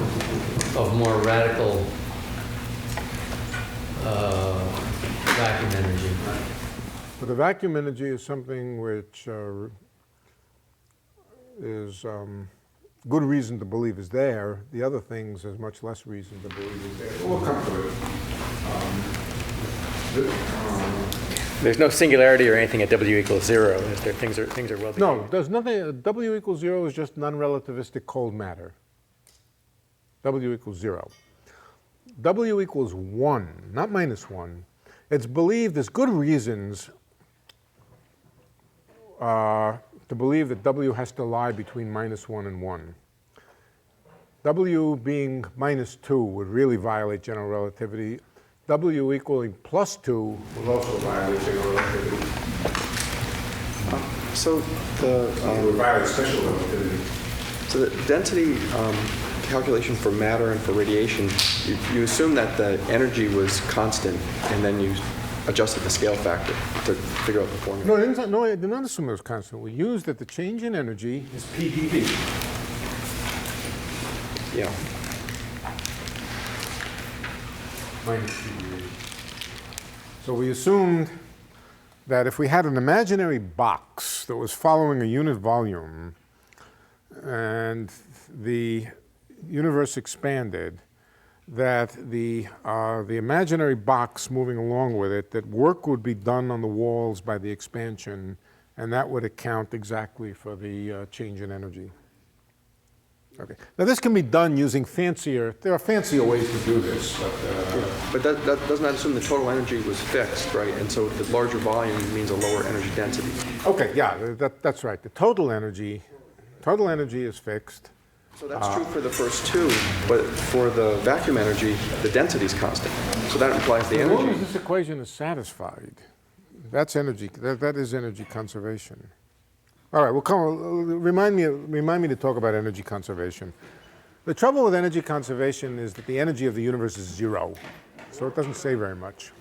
more radical vacuum energy. But the vacuum energy is something which is good reason to believe is there. The other things, there's much less reason to believe is there. We'll come to it. There's no singularity or anything at W equals 0. Is there? Things are well defined. No, there's nothing. W equals 0 is just non-relativistic cold matter. W equals 0. W equals 1, not minus 1. It's believed, there's good reasons to believe that W has to lie between minus 1 and 1. W being minus 2 would really violate general relativity. W equaling plus 2 would also violate general relativity. So it would violate special relativity. So the density calculation for matter and for radiation, you assume that the energy was constant, and then you adjusted the scale factor to figure out the formula. No, I did not assume it was constant. We used that the change in energy is PdV. Yeah. Minus PdV. So we assumed that if we had an imaginary box that was following a unit volume and the universe expanded, that the imaginary box moving along with it, that work would be done on the walls by the expansion, and that would account exactly for the change in energy. Okay. Now this can be done using there are fancier ways to do this. But that does not assume the total energy was fixed, right? And so the larger volume means a lower energy density. Okay, yeah, that's right. The total energy is fixed. So that's true for the first two, but for the vacuum energy, the density is constant. So that implies the energy. As long as this equation is satisfied, that's energy. That is energy conservation. All right, well, remind me to talk about energy conservation. The trouble with energy conservation is that the energy of the universe is 0, so it doesn't say very much.